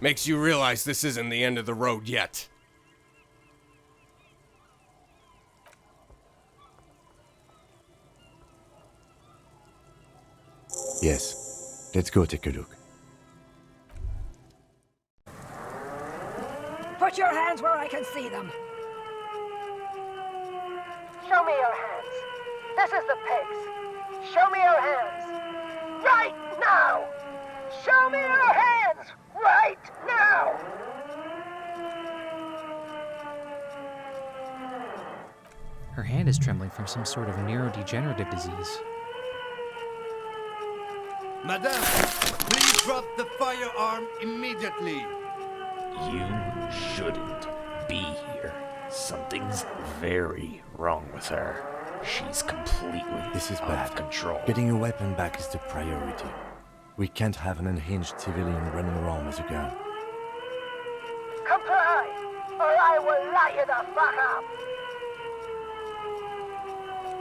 Makes you realize this isn't the end of the road yet. Yes. Let's go take a look. Put your hands where I can see them. Show me your hands. This is the pigs. Show me your hands. Right now! Show me your hands! Right now! Her hand is trembling from some sort of neurodegenerative disease. Madame, please drop the firearm immediately. You shouldn't be here. Something's very wrong with her. She's completely This is out bad. of control. Getting your weapon back is the priority. We can't have an unhinged civilian running around with a gun. Comply, or I will light you the fuck up!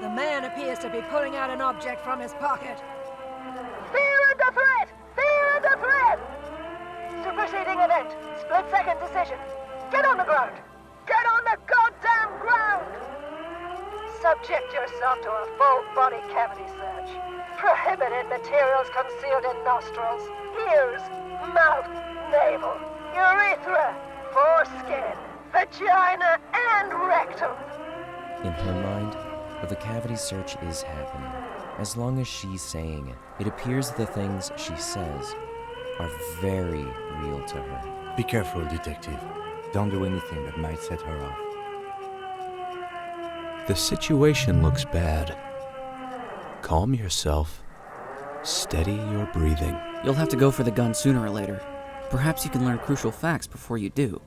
The man appears to be pulling out an object from his pocket. Fear the threat! Fear the threat! Superseding event. Split-second decision. Get on the ground! Get on the goddamn ground! materials concealed in nostrils, ears, mouth, navel, urethra, foreskin, vagina, and rectum. In her mind, the cavity search is happening. As long as she's saying it, it appears the things she says are very real to her. Be careful, detective. Don't do anything that might set her off. The situation looks bad. Calm yourself. Steady your breathing. You'll have to go for the gun sooner or later. Perhaps you can learn crucial facts before you do.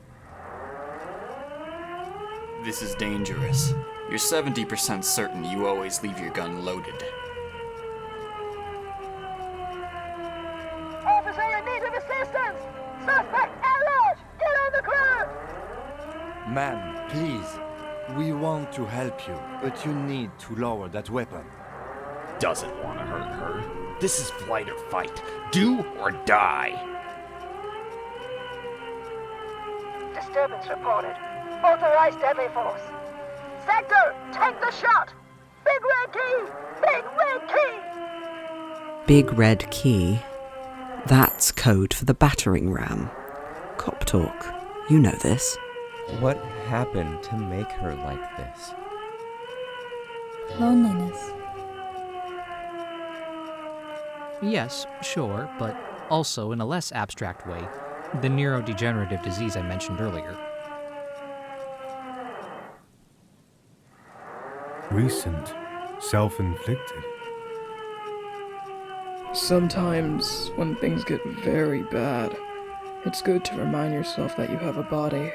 This is dangerous. You're 70% certain you always leave your gun loaded. Officer in need of assistance! Suspect at large! Get on the ground! Ma'am, please. We want to help you, but you need to lower that weapon. Doesn't want to hurt her. This is flight or fight. Do or die. Disturbance reported. Authorized deadly force. Sector, take the shot! Big red key! Big red key! Big red key? That's code for the battering ram. Cop talk. You know this. What happened to make her like this? Loneliness. Yes, sure, but also in a less abstract way, the neurodegenerative disease I mentioned earlier. Recent. Self-inflicted. Sometimes, when things get very bad, it's good to remind yourself that you have a body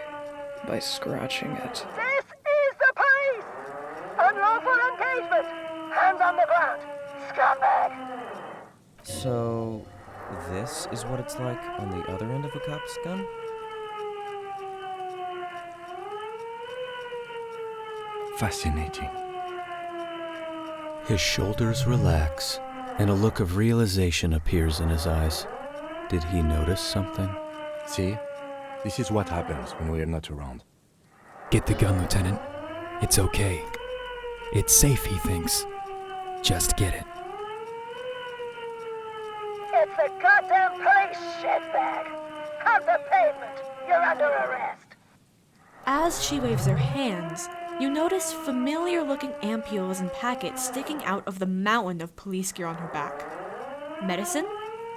by scratching it. This is the police! Unlawful engagement! Hands on the ground! Scumbag! So, this is what it's like on the other end of a cop's gun? Fascinating. His shoulders relax, and a look of realization appears in his eyes. Did he notice something? See? This is what happens when we are not around. Get the gun, Lieutenant. It's okay. It's safe, he thinks. Just get it. It's the goddamn police, shitbag! Hug the pavement! You're under arrest! As she waves her hands, you notice familiar-looking ampules and packets sticking out of the mountain of police gear on her back. Medicine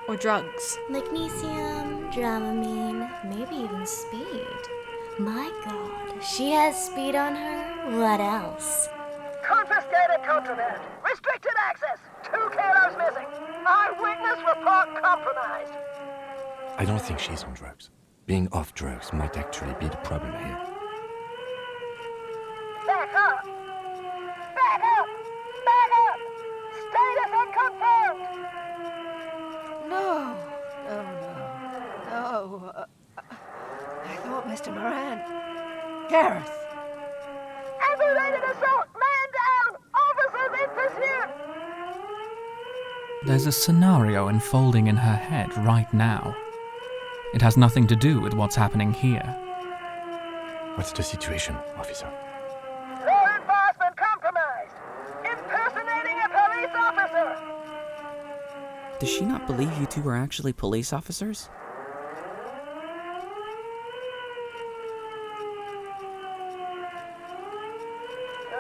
or drugs? Magnesium, Dramamine, maybe even speed. My god, she has speed on her? What else? Confiscated contraband! Restricted access! 2 kilos missing! Eyewitness report compromised! I don't think she's on drugs. Being off drugs might actually be the problem here. Back up! Back up! Back up! Status unconfirmed! No! No. I thought Mr. Moran... Gareth! Aggravated assault! Man down! Officers in pursuit! There's a scenario unfolding in her head right now. It has nothing to do with what's happening here. What's the situation, officer? Law enforcement compromised! Impersonating a police officer! Does she not believe you two are actually police officers?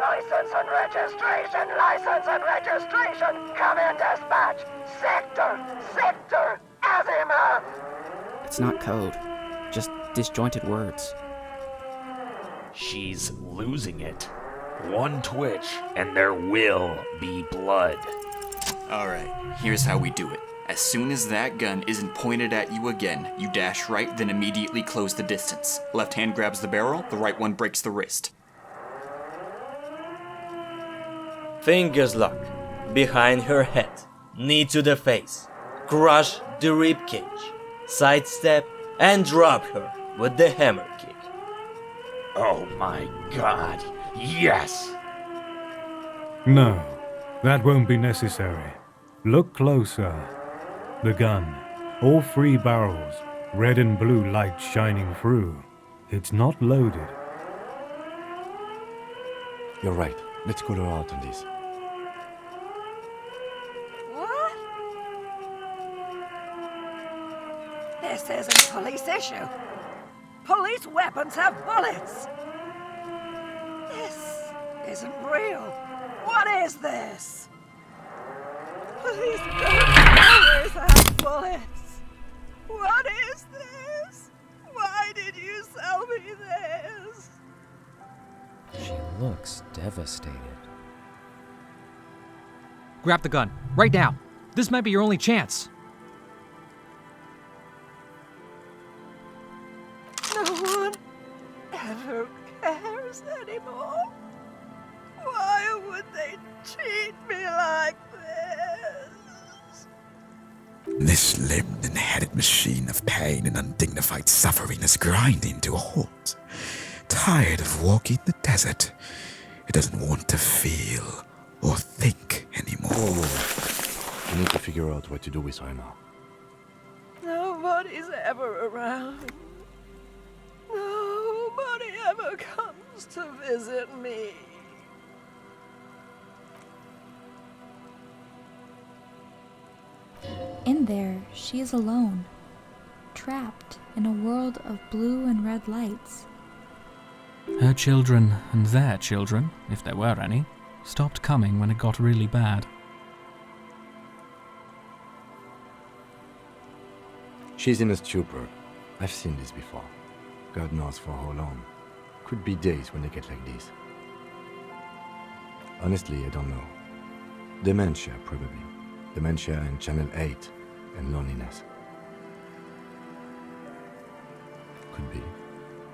License and registration! License and registration! Come in, dispatch! Sector! Azimuth! It's not code, just disjointed words. She's losing it. One twitch, and there will be blood. Alright, here's how we do it. As soon as that gun isn't pointed at you again, you dash right, then immediately close the distance. Left hand grabs the barrel, the right one breaks the wrist. Fingers lock. Behind her head. Knee to the face. Crush the ribcage. Sidestep and drop her with the hammer kick. Oh my god, yes! No, that won't be necessary. Look closer. The gun. All 3 barrels. Red and blue light shining through. It's not loaded. You're right. Let's call her out on this. What? This isn't police issue. Police weapons have bullets. This isn't real. What is this? Police guns always have bullets. What is this? Why did you sell me this? She looks devastated. Grab the gun, right now. This might be your only chance. No one ever cares anymore. Why would they treat me like this? This limbed and headed machine of pain and undignified suffering is grinding to a halt. Tired of walking the desert, it doesn't want to feel or think anymore. We need to figure out what to do with her now. Nobody's ever around. Nobody ever comes to visit me. In there, she is alone, trapped in a world of blue and red lights. Her children and their children, if there were any, stopped coming when it got really bad. She's in a stupor. I've seen this before. God knows for how long. Could be days when they get like this. Honestly, I don't know. Dementia, probably. Dementia and Channel 8 and loneliness. Could be.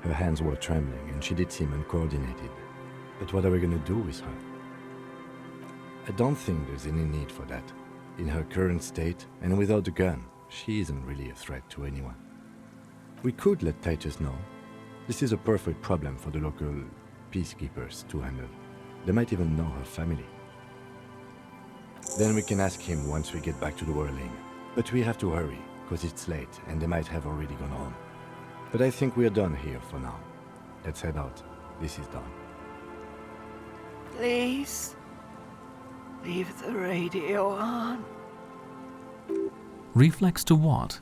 Her hands were trembling and she did seem uncoordinated. But what are we gonna do with her? I don't think there's any need for that. In her current state and without a gun, she isn't really a threat to anyone. We could let Titus know. This is a perfect problem for the local peacekeepers to handle. They might even know her family. Then we can ask him once we get back to the whirling. But we have to hurry, because it's late and they might have already gone home. But I think we're done here for now. Let's head out. This is done. Please, leave the radio on. Reflex to what?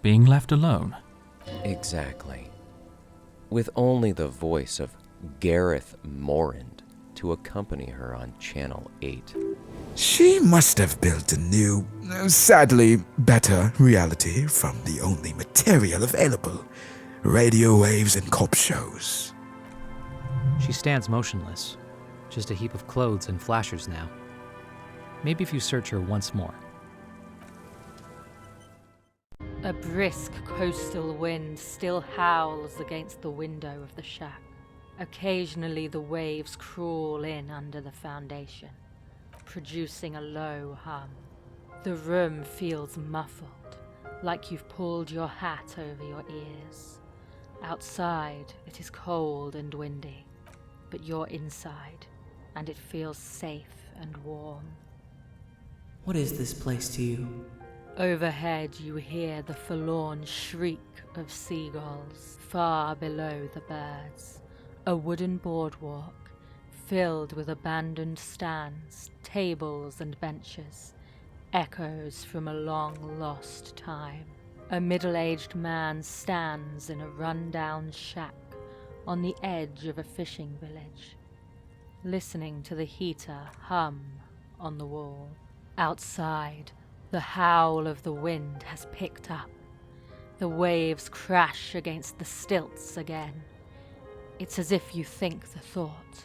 Being left alone? Exactly. With only the voice of Gareth Morand to accompany her on Channel 8. She must have built a new, sadly better reality from the only material available. Radio waves and cop shows. She stands motionless, just a heap of clothes and flashers now. Maybe if you search her once more. A brisk coastal wind still howls against the window of the shack. Occasionally the waves crawl in under the foundation, producing a low hum. The room feels muffled, like you've pulled your hat over your ears. Outside, it is cold and windy, but you're inside, and it feels safe and warm. What is this place to you? Overhead, you hear the forlorn shriek of seagulls far below the birds. A wooden boardwalk filled with abandoned stands, tables, and benches, echoes from a long-lost time. A middle-aged man stands in a run-down shack on the edge of a fishing village, listening to the heater hum on the wall. Outside, the howl of the wind has picked up. The waves crash against the stilts again. It's as if you think the thought,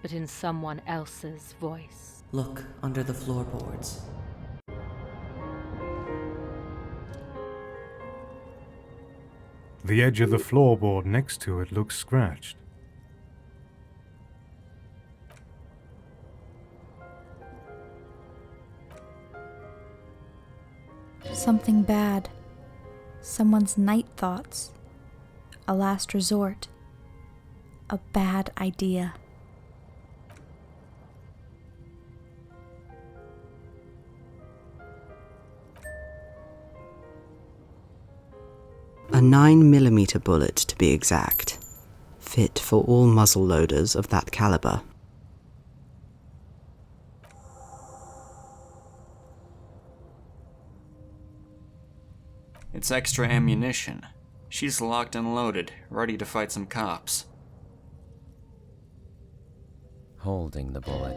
but in someone else's voice. Look under the floorboards. The edge of the floorboard next to it looks scratched. Something bad. Someone's night thoughts. A last resort. A bad idea. A 9mm bullet, to be exact. Fit for all muzzle loaders of that caliber. It's extra ammunition. She's locked and loaded, ready to fight some cops. Holding the bullet,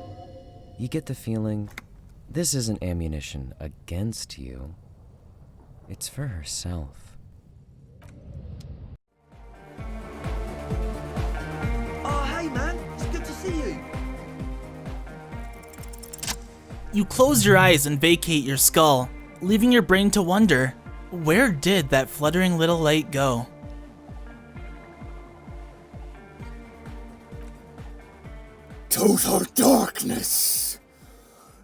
you get the feeling this isn't ammunition against you. It's for herself. Oh, hey man, it's good to see you. You close your eyes and vacate your skull, leaving your brain to wonder, where did that fluttering little light go? Total darkness!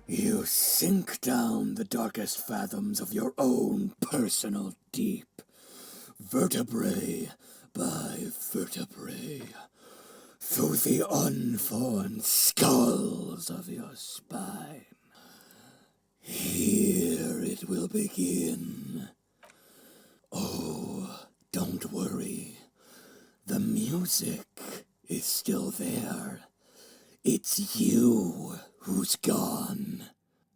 You sink down the darkest fathoms of your own personal deep, vertebrae by vertebrae, through the unformed skulls of your spine. Here it will begin. Oh, don't worry. The music is still there. It's you who's gone.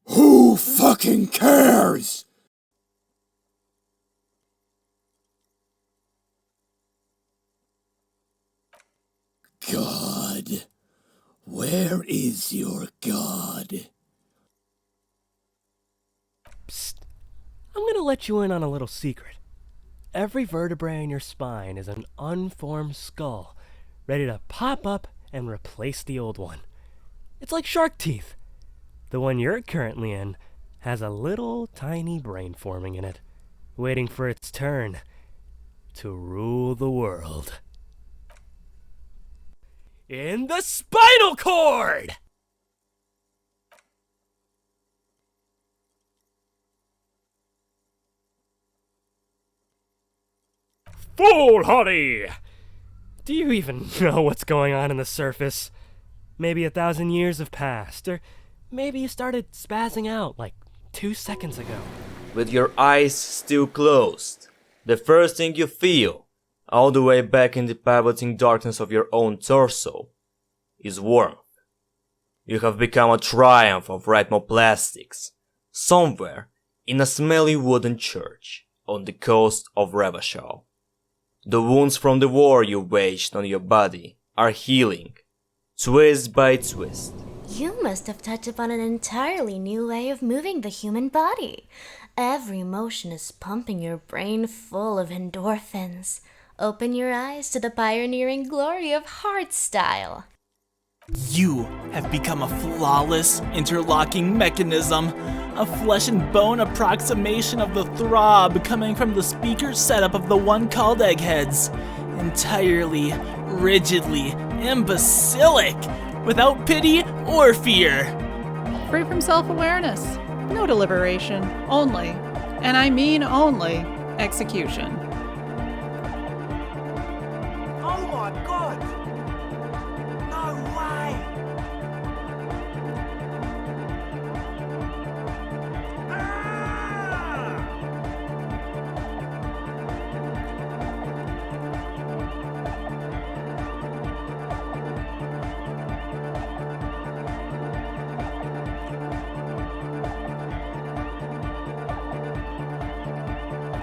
Who fucking cares? God. Where is your God? Psst. I'm gonna let you in on a little secret. Every vertebrae in your spine is an unformed skull, ready to pop up and replace the old one. It's like shark teeth. The one you're currently in has a little tiny brain forming in it, waiting for its turn to rule the world. In the spinal cord! Foolhardy! Do you even know what's going on in the surface? Maybe 1,000 years have passed, or maybe you started spazzing out like 2 seconds ago. With your eyes still closed, the first thing you feel, all the way back in the pivoting darkness of your own torso, is warmth. You have become a triumph of rhythmoplastics, somewhere in a smelly wooden church on the coast of Revachol. The wounds from the war you waged on your body are healing, twist by twist. You must have touched upon an entirely new way of moving the human body. Every motion is pumping your brain full of endorphins. Open your eyes to the pioneering glory of hardstyle. You have become a flawless interlocking mechanism, a flesh and bone approximation of the throb coming from the speaker setup of the one called Eggheads. Entirely, rigidly, imbecilic, without pity or fear. Free from self-awareness, no deliberation, only, and I mean only, execution. Oh my god! No way!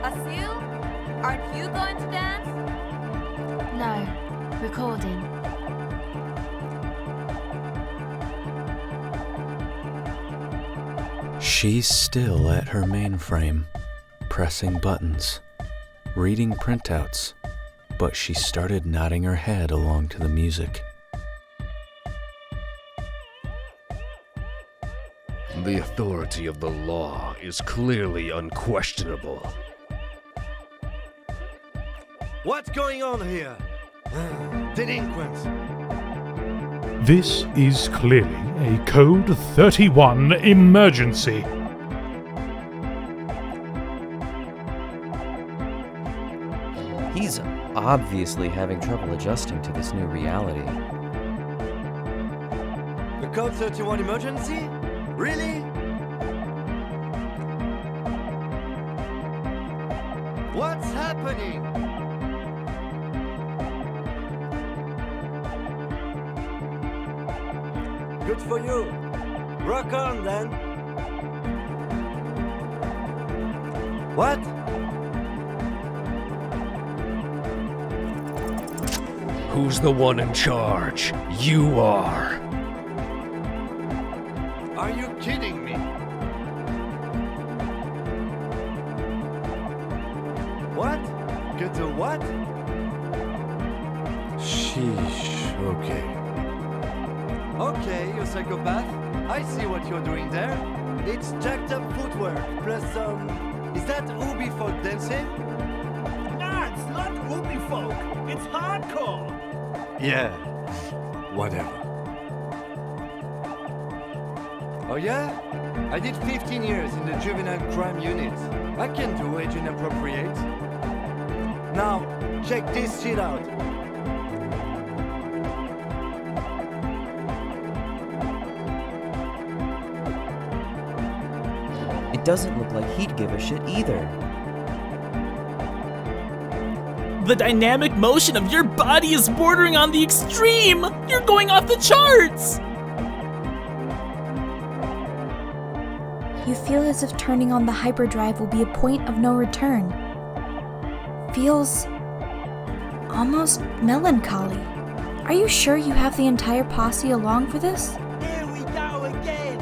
Asil, aren't you going to dance? No, recording. She's still at her mainframe, pressing buttons, reading printouts, but she started nodding her head along to the music. The authority of the law is clearly unquestionable. What's going on here? Delinquents. This is clearly a Code 31 emergency. He's obviously having trouble adjusting to this new reality. The Code 31 emergency? Really? What's happening? Good for you. Rock on then. What? Who's the one in charge? You are. Are you kidding me? What? Get the what? Sheesh, okay. Okay, you psychopath. I see what you're doing there. It's jacked up footwork, plus is that Ubi folk dancing? Nah, it's not Ubi folk. It's hardcore. Yeah, whatever. Oh yeah? I did 15 years in the juvenile crime unit. I can do age inappropriate. Now, check this shit out. It doesn't look like he'd give a shit either. The dynamic motion of your body is bordering on the extreme! You're going off the charts! You feel as if turning on the hyperdrive will be a point of no return. Feels almost melancholy. Are you sure you have the entire posse along for this? Here we go again.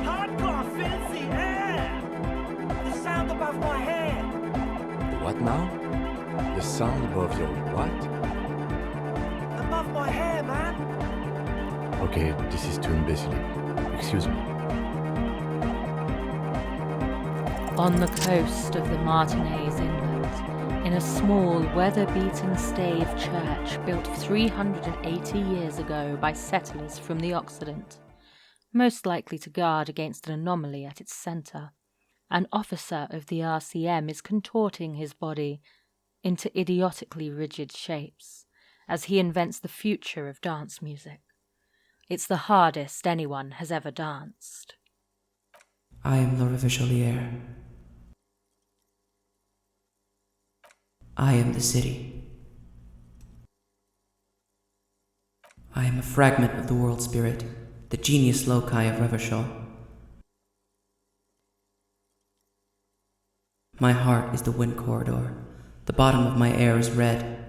Hardcore fancy air. The sound above my head. What now? The sound above your what? Above my hair, man. Okay, this is too imbecile. Excuse me. On the coast of the Martinez Inlet, in a small, weather-beaten stave church built 380 years ago by settlers from the Occident, most likely to guard against an anomaly at its centre, an officer of the RCM is contorting his body into idiotically rigid shapes as he invents the future of dance music. It's the hardest anyone has ever danced. I am the Revacholier. I am the city. I am a fragment of the world spirit, the genius loci of Revachol. My heart is the wind corridor. The bottom of my air is red.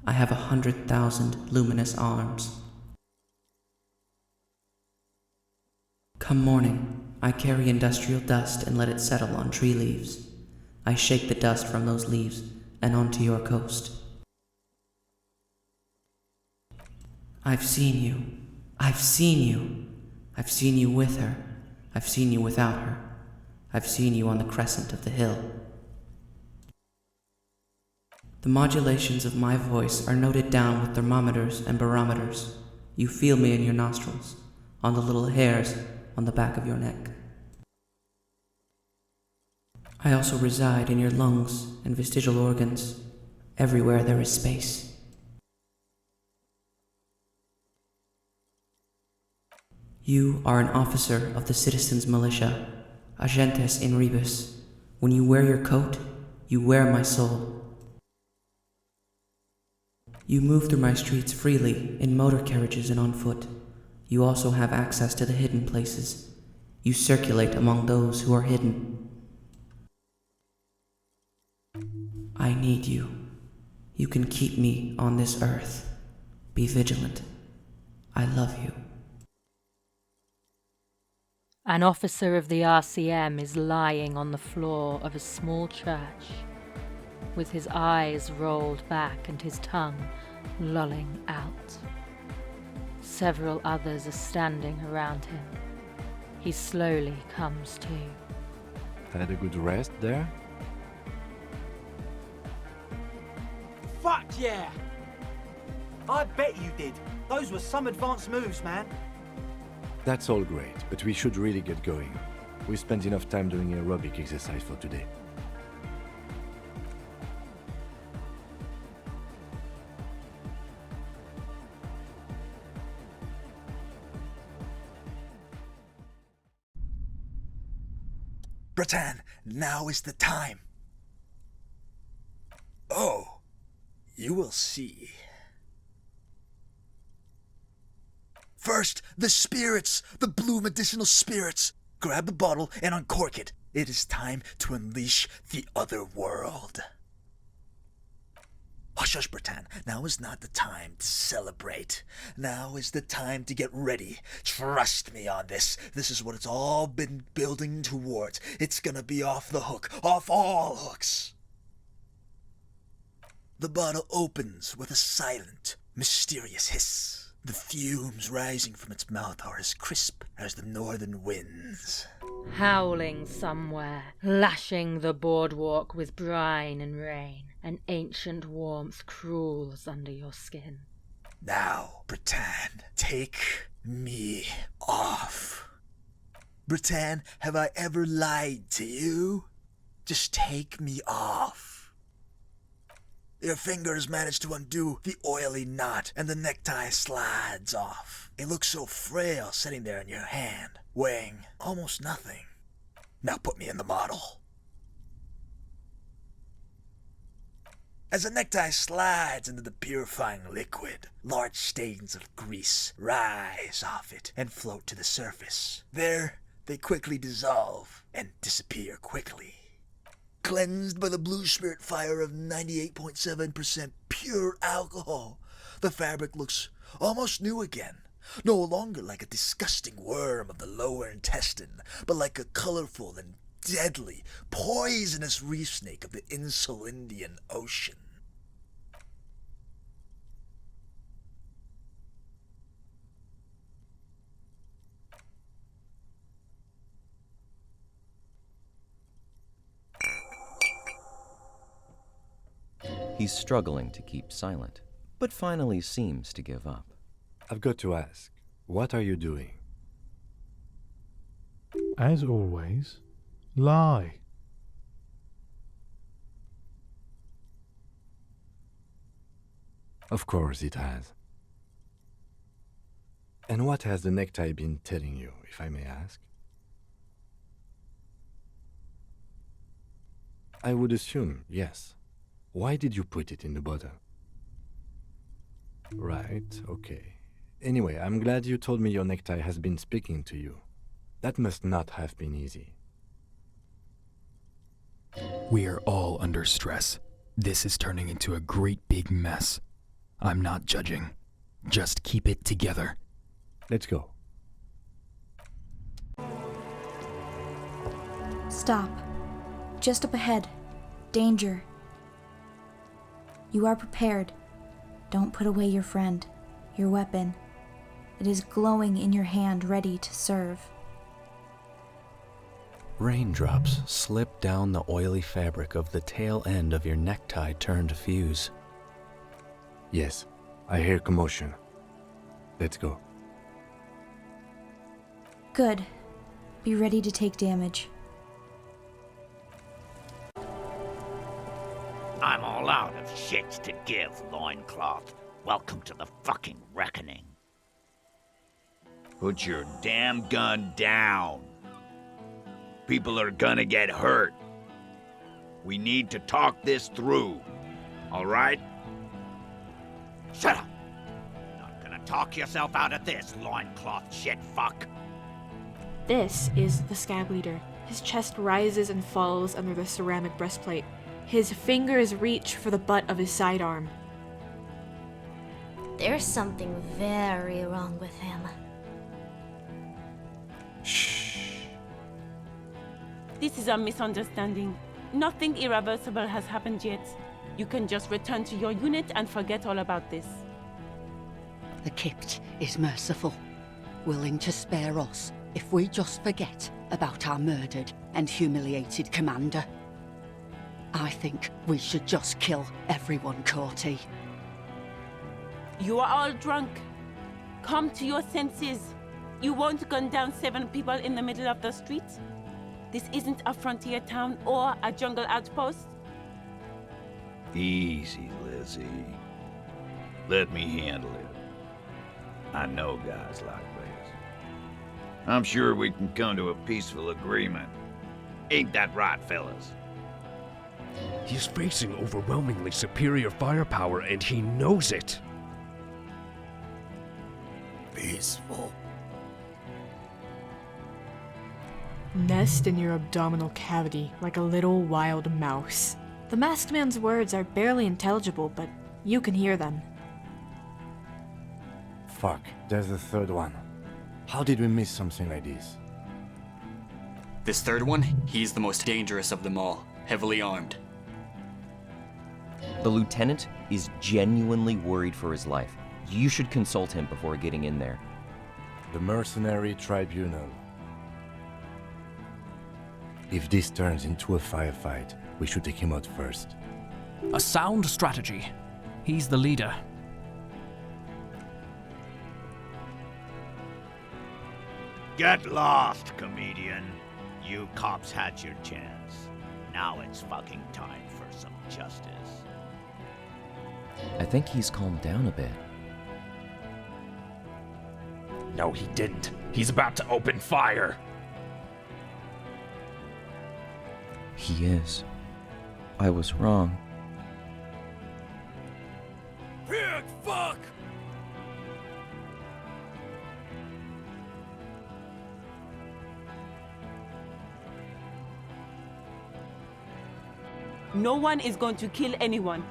I have 100,000 luminous arms. Come morning, I carry industrial dust and let it settle on tree leaves. I shake the dust from those leaves and onto your coast. I've seen you. I've seen you. I've seen you with her. I've seen you without her. I've seen you on the crescent of the hill. The modulations of my voice are noted down with thermometers and barometers. You feel me in your nostrils, on the little hairs on the back of your neck. I also reside in your lungs and vestigial organs, everywhere there is space. You are an officer of the citizens' militia, agentes in rebus. When you wear your coat, you wear my soul. You move through my streets freely, in motor carriages and on foot. You also have access to the hidden places. You circulate among those who are hidden. I need you. You can keep me on this earth. Be vigilant. I love you. An officer of the RCM is lying on the floor of a small church, with his eyes rolled back and his tongue lolling out. Several others are standing around him. He slowly comes to. Had a good rest there? Fuck yeah! I bet you did. Those were some advanced moves, man. That's all great, but we should really get going. We spent enough time doing aerobic exercise for today. Bratan, now is the time. Oh, you will see. First, the spirits, the blue medicinal spirits. Grab the bottle and uncork it. It is time to unleash the other world. Hush, hush, Bertan. Now is not the time to celebrate. Now is the time to get ready. Trust me on this. This is what it's all been building towards. It's gonna be off the hook. Off all hooks. The bottle opens with a silent, mysterious hiss. The fumes rising from its mouth are as crisp as the northern winds. Howling somewhere, lashing the boardwalk with brine and rain, an ancient warmth crawls under your skin. Now, Bertan, take me off. Bertan, have I ever lied to you? Just take me off. Your fingers manage to undo the oily knot, and the necktie slides off. It looks so frail sitting there in your hand, weighing almost nothing. Now put me in the model. As the necktie slides into the purifying liquid, large stains of grease rise off it and float to the surface. There, they quickly dissolve and disappear quickly. Cleansed by the blue spirit fire of 98.7% pure alcohol, the fabric looks almost new again. No longer like a disgusting worm of the lower intestine, but like a colorful and deadly, poisonous reef snake of the Insul Indian Ocean. He's struggling to keep silent, but finally seems to give up. I've got to ask, what are you doing? As always, lie. Of course it has. And what has the necktie been telling you, if I may ask? I would assume, yes. Why did you put it in the bottle? Right, okay. Anyway, I'm glad you told me your necktie has been speaking to you. That must not have been easy. We are all under stress. This is turning into a great big mess. I'm not judging. Just keep it together. Let's go. Stop. Just up ahead. Danger. You are prepared. Don't put away your friend, your weapon. It is glowing in your hand, ready to serve. Raindrops slip down the oily fabric of the tail end of your necktie turned fuse. Yes, I hear commotion. Let's go. Good. Be ready to take damage. I'm all out of shits to give, loincloth. Welcome to the fucking reckoning. Put your damn gun down. People are gonna get hurt. We need to talk this through, all right? Shut up! Not gonna talk yourself out of this, loincloth shit fuck. This is the scab leader. His chest rises and falls under the ceramic breastplate. His fingers reach for the butt of his sidearm. There's something very wrong with him. This is a misunderstanding. Nothing irreversible has happened yet. You can just return to your unit and forget all about this. The Kipt is merciful, willing to spare us if we just forget about our murdered and humiliated commander. I think we should just kill everyone, Courtie. You are all drunk. Come to your senses. You won't gun down 7 people in the middle of the street. This isn't a frontier town or a jungle outpost. Easy, Lizzie. Let me handle it. I know guys like this. I'm sure we can come to a peaceful agreement. Ain't that right, fellas? He's facing overwhelmingly superior firepower, and he knows it. Peaceful. Nest in your abdominal cavity like a little wild mouse. The masked man's words are barely intelligible, but You can hear them. Fuck, there's a third one. How did we miss something like this? This third one, he's the most dangerous of them all, heavily armed. The lieutenant is genuinely worried for his life. You should consult him before getting in there. The Mercenary Tribunal. If this turns into a firefight, we should take him out first. A sound strategy. He's the leader. Get lost, comedian. You cops had your chance. Now it's fucking time for some justice. I think he's calmed down a bit. No, he didn't. He's about to open fire. He is. I was wrong. Pig fuck! No one is going to kill anyone.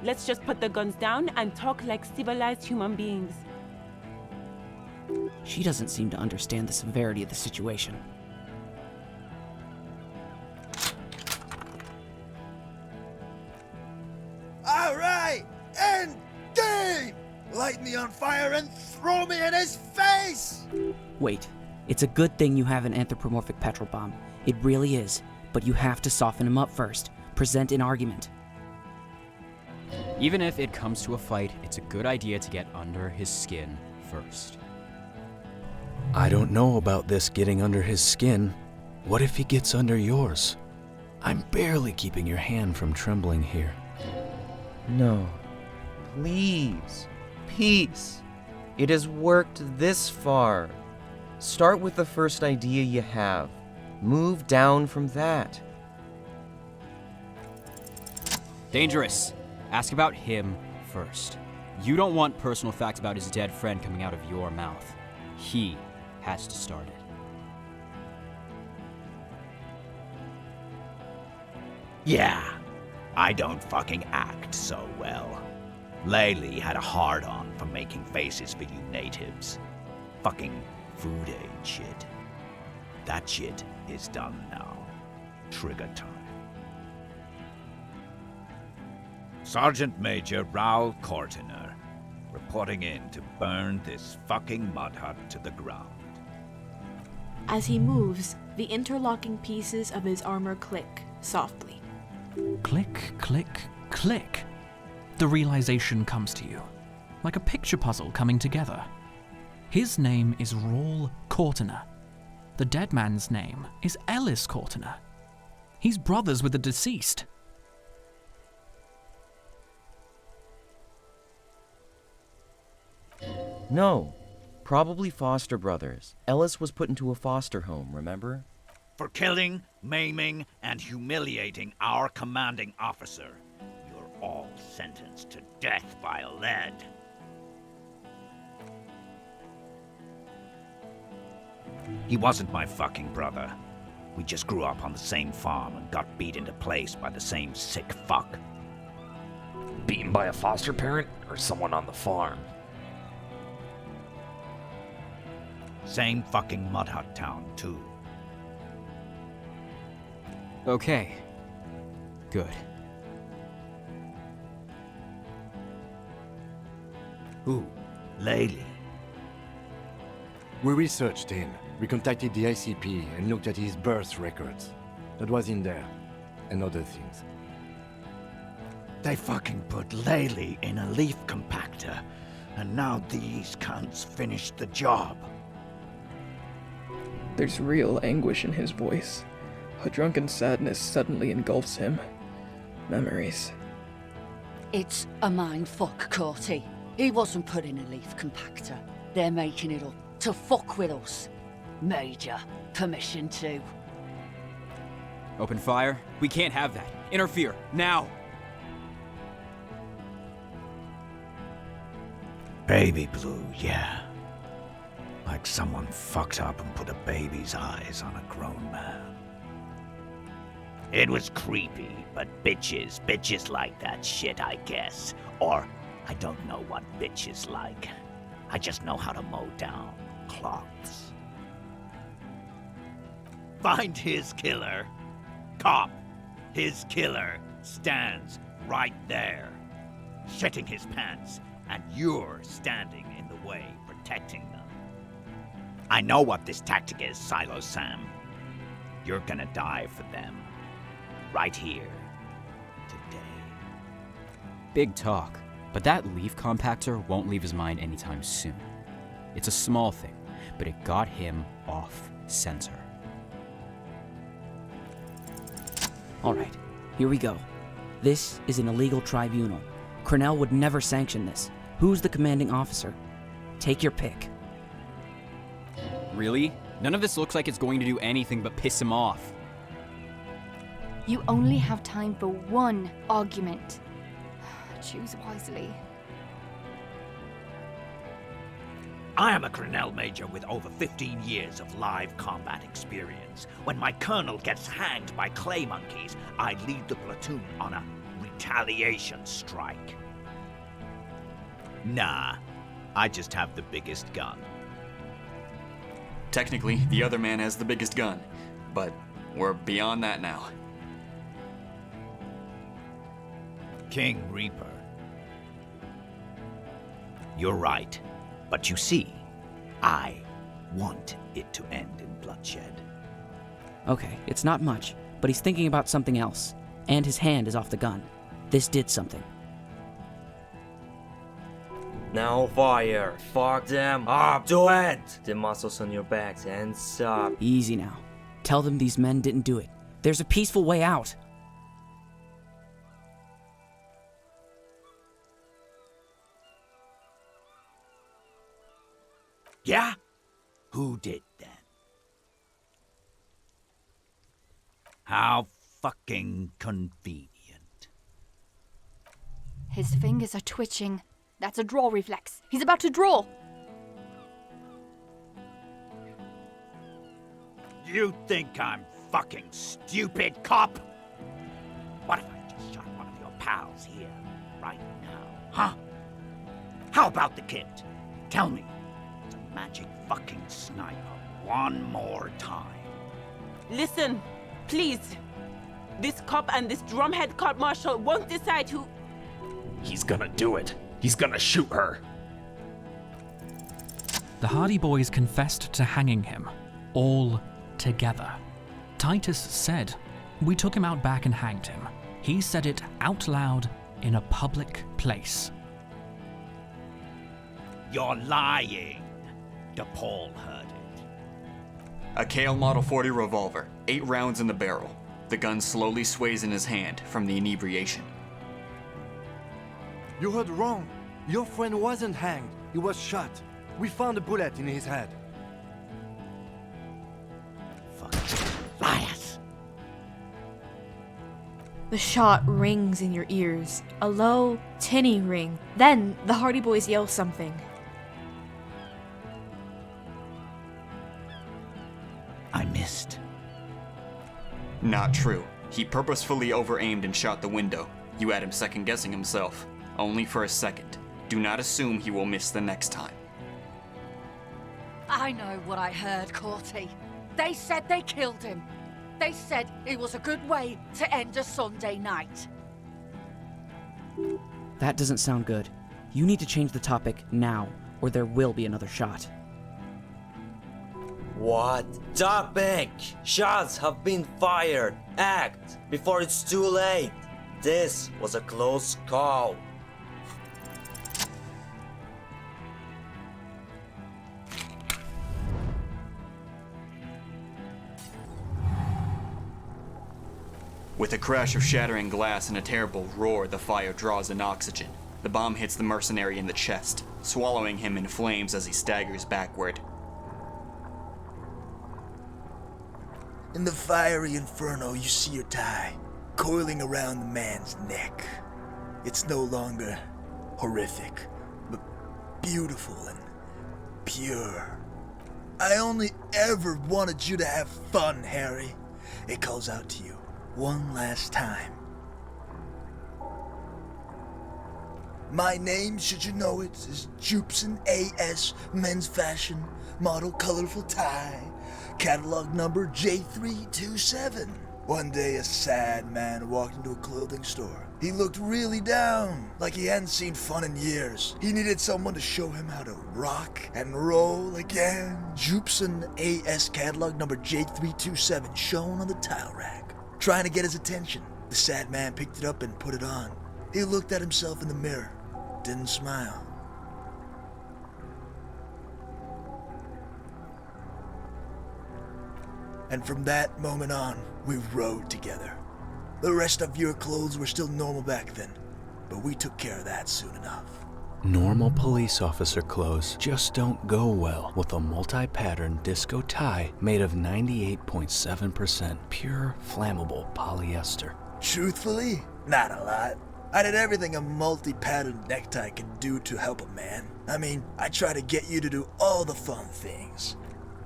Let's just put the guns down and talk like civilized human beings. She doesn't seem to understand the severity of the situation. All right, and game! Light me on fire and throw me in his face! Wait, it's a good thing you have an anthropomorphic petrol bomb. It really is, but you have to soften him up first. Present an argument. Even if it comes to a fight, it's a good idea to get under his skin first. I don't know about this getting under his skin. What if he gets under yours? I'm barely keeping your hand from trembling here. No. Please. Peace. It has worked this far. Start with the first idea you have. Move down from that. Dangerous. Ask about him first. You don't want personal facts about his dead friend coming out of your mouth. He has to start it. Yeah, I don't fucking act so well. Laylee had a hard-on for making faces for you natives. Fucking food aid shit. That shit is done now. Trigger time. Sergeant Major Raoul Cortiner, reporting in to burn this fucking mud hut to the ground. As he moves, the interlocking pieces of his armor click softly. Click, click, click. The realization comes to you, like a picture puzzle coming together. His name is Raoul Cortiner. The dead man's name is Ellis Cortiner. He's brothers with the deceased. No. Probably foster brothers. Ellis was put into a foster home, remember? For killing, maiming, and humiliating our commanding officer. You're all sentenced to death by lead. He wasn't my fucking brother. We just grew up on the same farm and got beat into place by the same sick fuck. Beaten by a foster parent or someone on the farm? Same fucking mud hut town, too. Okay. Good. Who? Laylee? We researched him. We contacted the ICP and looked at his birth records. That was in there. And other things. They fucking put Laylee in a leaf compactor, and now these cunts finished the job. There's real anguish in his voice. A drunken sadness suddenly engulfs him. Memories. It's a mindfuck, Corty. He wasn't put in a leaf compactor. They're making it up to fuck with us. Major, permission to. Open fire? We can't have that. Interfere, now! Baby blue, yeah. Like someone fucked up and put a baby's eyes on a grown man. It was creepy, but bitches like that shit, I guess. Or, I don't know what bitches like. I just know how to mow down clots. Find his killer. Cop, his killer stands right there, shitting his pants, and you're standing in the way, protecting them. I know what this tactic is, Silo Sam. You're gonna die for them. Right here. Today. Big talk, but that leaf compactor won't leave his mind anytime soon. It's a small thing, but it got him off center. Alright, here we go. This is an illegal tribunal. Cornell would never sanction this. Who's the commanding officer? Take your pick. Really? None of this looks like it's going to do anything but piss him off. You only have time for one argument. Choose wisely. I am a Cornell major with over 15 years of live combat experience. When my colonel gets hanged by clay monkeys, I lead the platoon on a retaliation strike. Nah, I just have the biggest gun. Technically, the other man has the biggest gun, but we're beyond that now. King Reaper. You're right. But you see, I want it to end in bloodshed. Okay, it's not much, but he's thinking about something else. And his hand is off the gun. This did something. Now fire! Fuck them up! Do it! The muscles on your backs, hands up. Easy now. Tell them these men didn't do it. There's a peaceful way out. Yeah? Who did then? How fucking convenient. His fingers are twitching. That's a draw reflex. He's about to draw. You think I'm fucking stupid, cop? What if I just shot one of your pals here, right now, huh? How about the kid? Tell me, it's a magic fucking sniper one more time. Listen, please. This cop and this drumhead court marshal won't decide who... He's gonna do it. He's gonna shoot her. The Hardy Boys confessed to hanging him, all together. Titus said, "We took him out back and hanged him." He said it out loud in a public place. You're lying. DePaul heard it. A Kale Model 40 revolver, 8 rounds in the barrel. The gun slowly sways in his hand from the inebriation. You heard wrong. Your friend wasn't hanged. He was shot. We found a bullet in his head. Liars! The shot rings in your ears, a low, tinny ring. Then the Hardy Boys yell something. I missed. Not true. He purposefully over-aimed and shot the window. You had him second-guessing himself. Only for a second. Do not assume he will miss the next time. I know what I heard, Corty. They said they killed him. They said it was a good way to end a Sunday night. That doesn't sound good. You need to change the topic now, or there will be another shot. What topic? Shots have been fired. Act before it's too late. This was a close call. With a crash of shattering glass and a terrible roar, the fire draws in oxygen. The bomb hits the mercenary in the chest, swallowing him in flames as he staggers backward. In the fiery inferno, you see your tie coiling around the man's neck. It's no longer horrific, but beautiful and pure. I only ever wanted you to have fun, Harry. It calls out to you. one last time. My name, should you know it, is Jupson A.S. Men's Fashion, model colorful tie, catalog number J327. One day, a sad man walked into a clothing store. He looked really down, like he hadn't seen fun in years. He needed someone to show him how to rock and roll again. Jupson A.S. catalog number J327 shown on the tile rack. Trying to get his attention, the sad man picked it up and put it on. He looked at himself in the mirror, didn't smile. And from that moment on, we rode together. The rest of your clothes were still normal back then, but we took care of that soon enough. Normal police officer clothes just don't go well with a multi-pattern disco tie made of 98.7% pure flammable polyester. Truthfully, not a lot. I did everything a multi-patterned necktie can do to help a man. I mean, I try to get you to do all the fun things.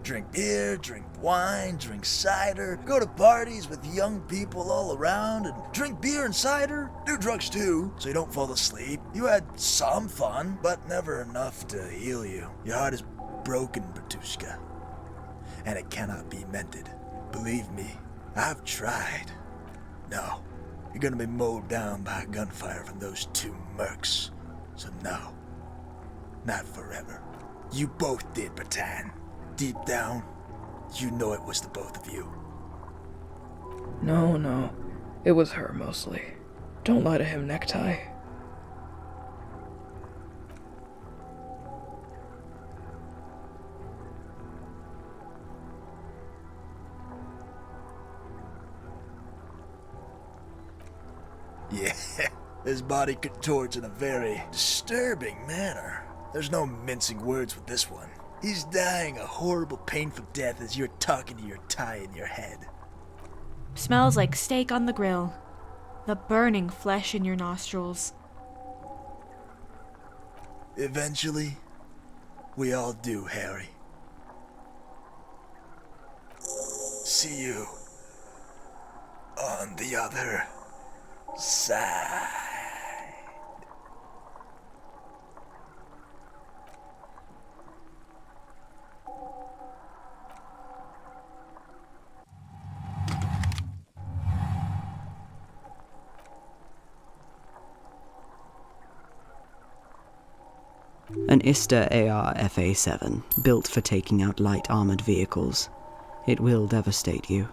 Drink beer, drink wine, drink cider, go to parties with young people all around, and drink beer and cider, do drugs too, so you don't fall asleep. You had some fun, but never enough to heal you. Your heart is broken, Bertushka, and it cannot be mended. Believe me, I've tried. No, you're gonna be mowed down by gunfire from those two mercs, so no, not forever. You both did, Bertan. Deep down, you know it was the both of you. No, it was her mostly. Don't lie to him, Necktie. Yeah, his body contorts in a very disturbing manner. There's no mincing words with this one. He's dying a horrible, painful death as you're talking to your tie in your head. Smells like steak on the grill. The burning flesh in your nostrils. Eventually, we all do, Harry. See you on the other side. An ISTA AR FA-7, built for taking out light armored vehicles. It will devastate you.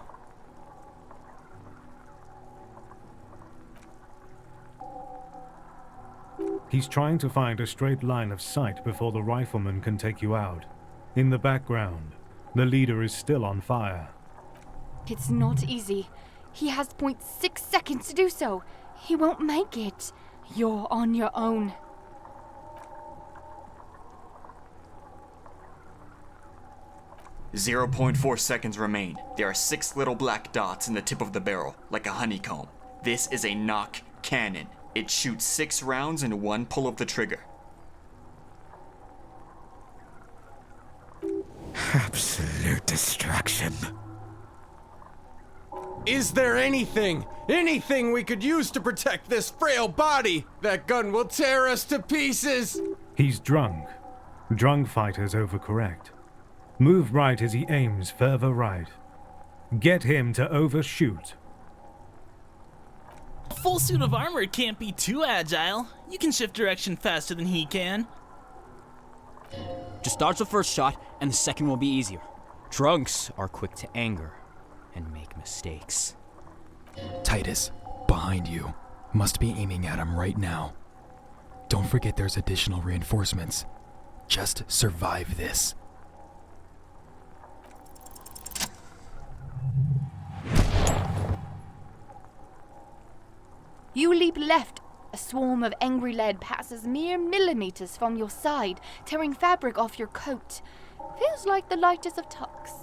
He's trying to find a straight line of sight before the rifleman can take you out. In the background, the leader is still on fire. It's not easy. He has 0.6 seconds to do so. He won't make it. You're on your own. .4 seconds remain. There are 6 little black dots in the tip of the barrel, like a honeycomb. This is a knock cannon. It shoots 6 rounds in one pull of the trigger. Absolute destruction. Is there anything we could use to protect this frail body? That gun will tear us to pieces! He's drunk. Drunk fighters overcorrect. Move right as he aims further right. Get him to overshoot. A full suit of armor can't be too agile. You can shift direction faster than he can. Just dodge the first shot, and the second will be easier. Drunks are quick to anger and make mistakes. Titus, behind you. Must be aiming at him right now. Don't forget there's additional reinforcements. Just survive this. You leap left. A swarm of angry lead passes mere millimeters from your side, tearing fabric off your coat. Feels like the lightest of tucks.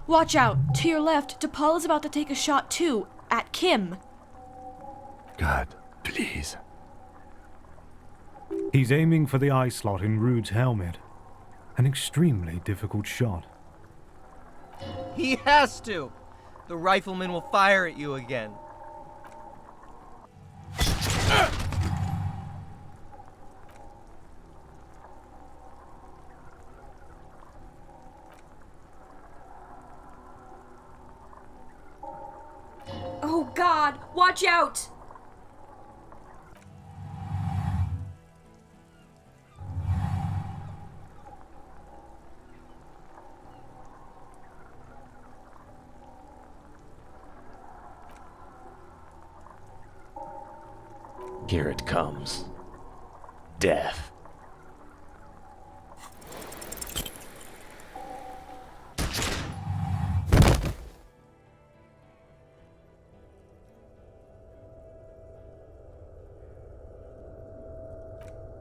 Watch out! To your left, DePaul is about to take a shot too, at Kim. God, please. He's aiming for the eye slot in Rude's helmet. An extremely difficult shot. He has to! The rifleman will fire at you again. Oh God, watch out! Here it comes. Death.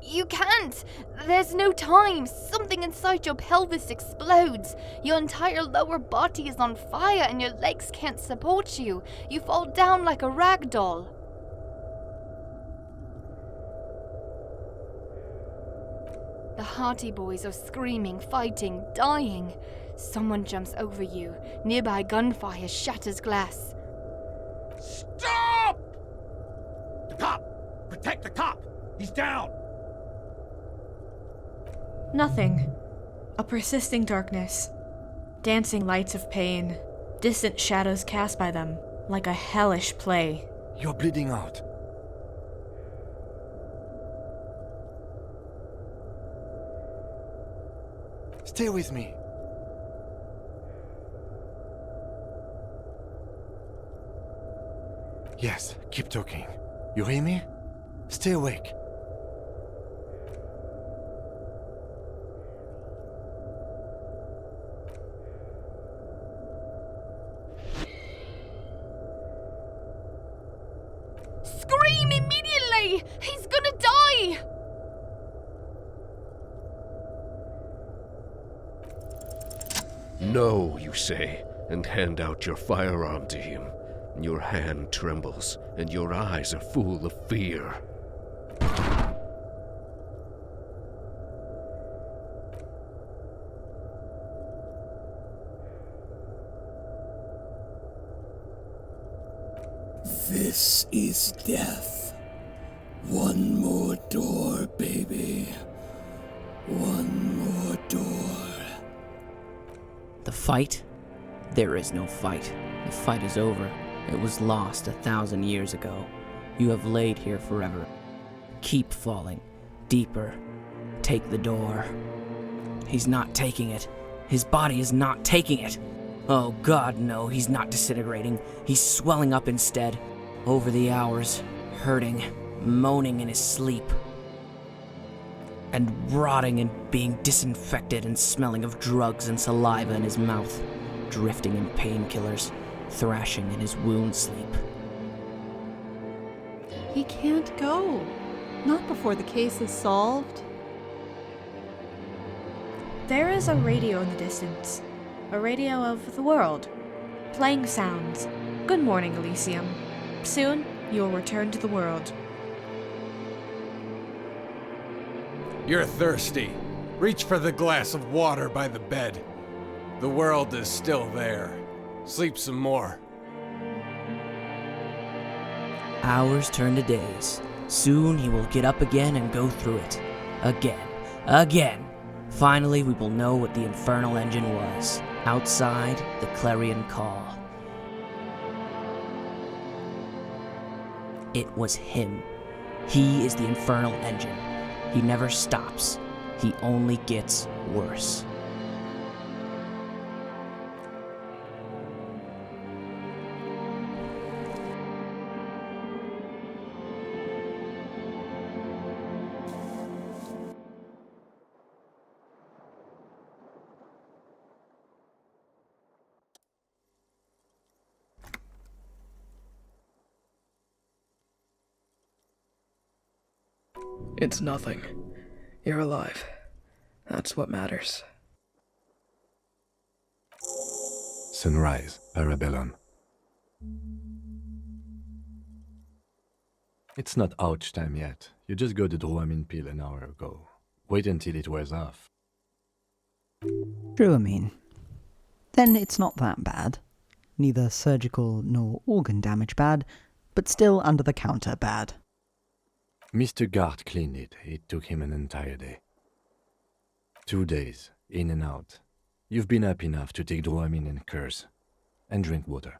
You can't! There's no time! Something inside your pelvis explodes! Your entire lower body is on fire and your legs can't support you! You fall down like a rag doll! The Hearty boys are screaming, fighting, dying. Someone jumps over you. Nearby gunfire shatters glass. Stop! The cop! Protect the cop! He's down! Nothing. A persisting darkness. Dancing lights of pain. Distant shadows cast by them, like a hellish play. You're bleeding out. Stay with me. Yes, keep talking. You hear me? Stay awake. Scream immediately! He's gonna die! No, you say, and hand out your firearm to him. Your hand trembles, and your eyes are full of fear. This is death. One more door, baby. One more door. The fight? There is no fight. The fight is over. It was lost 1,000 years ago. You have laid here forever. Keep falling. Deeper. Take the door. He's not taking it. His body is not taking it. Oh God, no, he's not disintegrating. He's swelling up instead. Over the hours, hurting, moaning in his sleep. And rotting and being disinfected and smelling of drugs and saliva in his mouth. Drifting in painkillers, thrashing in his wound sleep. He can't go. Not before the case is solved. There is a radio in the distance. A radio of the world. Playing sounds. Good morning, Elysium. Soon, you'll return to the world. You're thirsty. Reach for the glass of water by the bed. The world is still there. Sleep some more. Hours turn to days. Soon he will get up again and go through it. Again. Again. Finally, we will know what the infernal engine was. Outside the clarion call. It was him. He is the infernal engine. He never stops. He only gets worse. It's nothing. You're alive. That's what matters. Sunrise, Parabellum. It's not ouch time yet. You just got the Drouamine pill an hour ago. Wait until it wears off. Drouamine. then it's not that bad. Neither surgical nor organ damage bad, but still under-the-counter bad. Mr. Gart cleaned it. It took him an entire day. 2 days, in and out. You've been up enough to take Dramamine and curse. And drink water.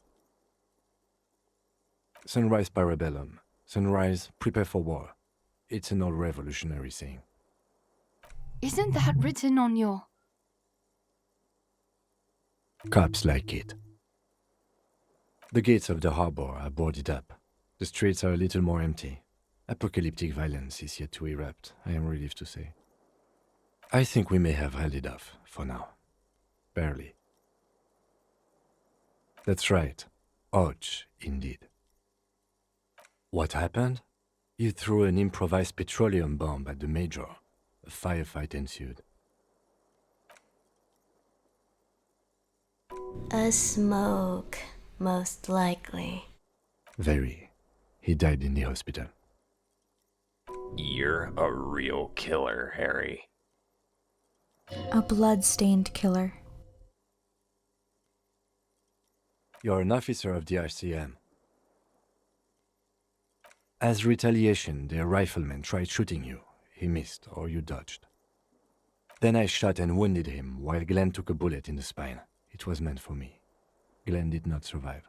Sunrise parabellum. Sunrise, prepare for war. It's an old revolutionary saying. Isn't that written on your... Cops like it. The gates of the harbor are boarded up. The streets are a little more empty. Apocalyptic violence is yet to erupt, I am relieved to say. I think we may have held it off, for now. Barely. That's right. Ouch, indeed. What happened? You threw an improvised petroleum bomb at the Major. A firefight ensued. A smoke, most likely. Very. He died in the hospital. You're a real killer, Harry. A blood-stained killer. You're an officer of the RCM. As retaliation, their rifleman tried shooting you. He missed, or you dodged. Then I shot and wounded him, while Glenn took a bullet in the spine. It was meant for me. Glenn did not survive.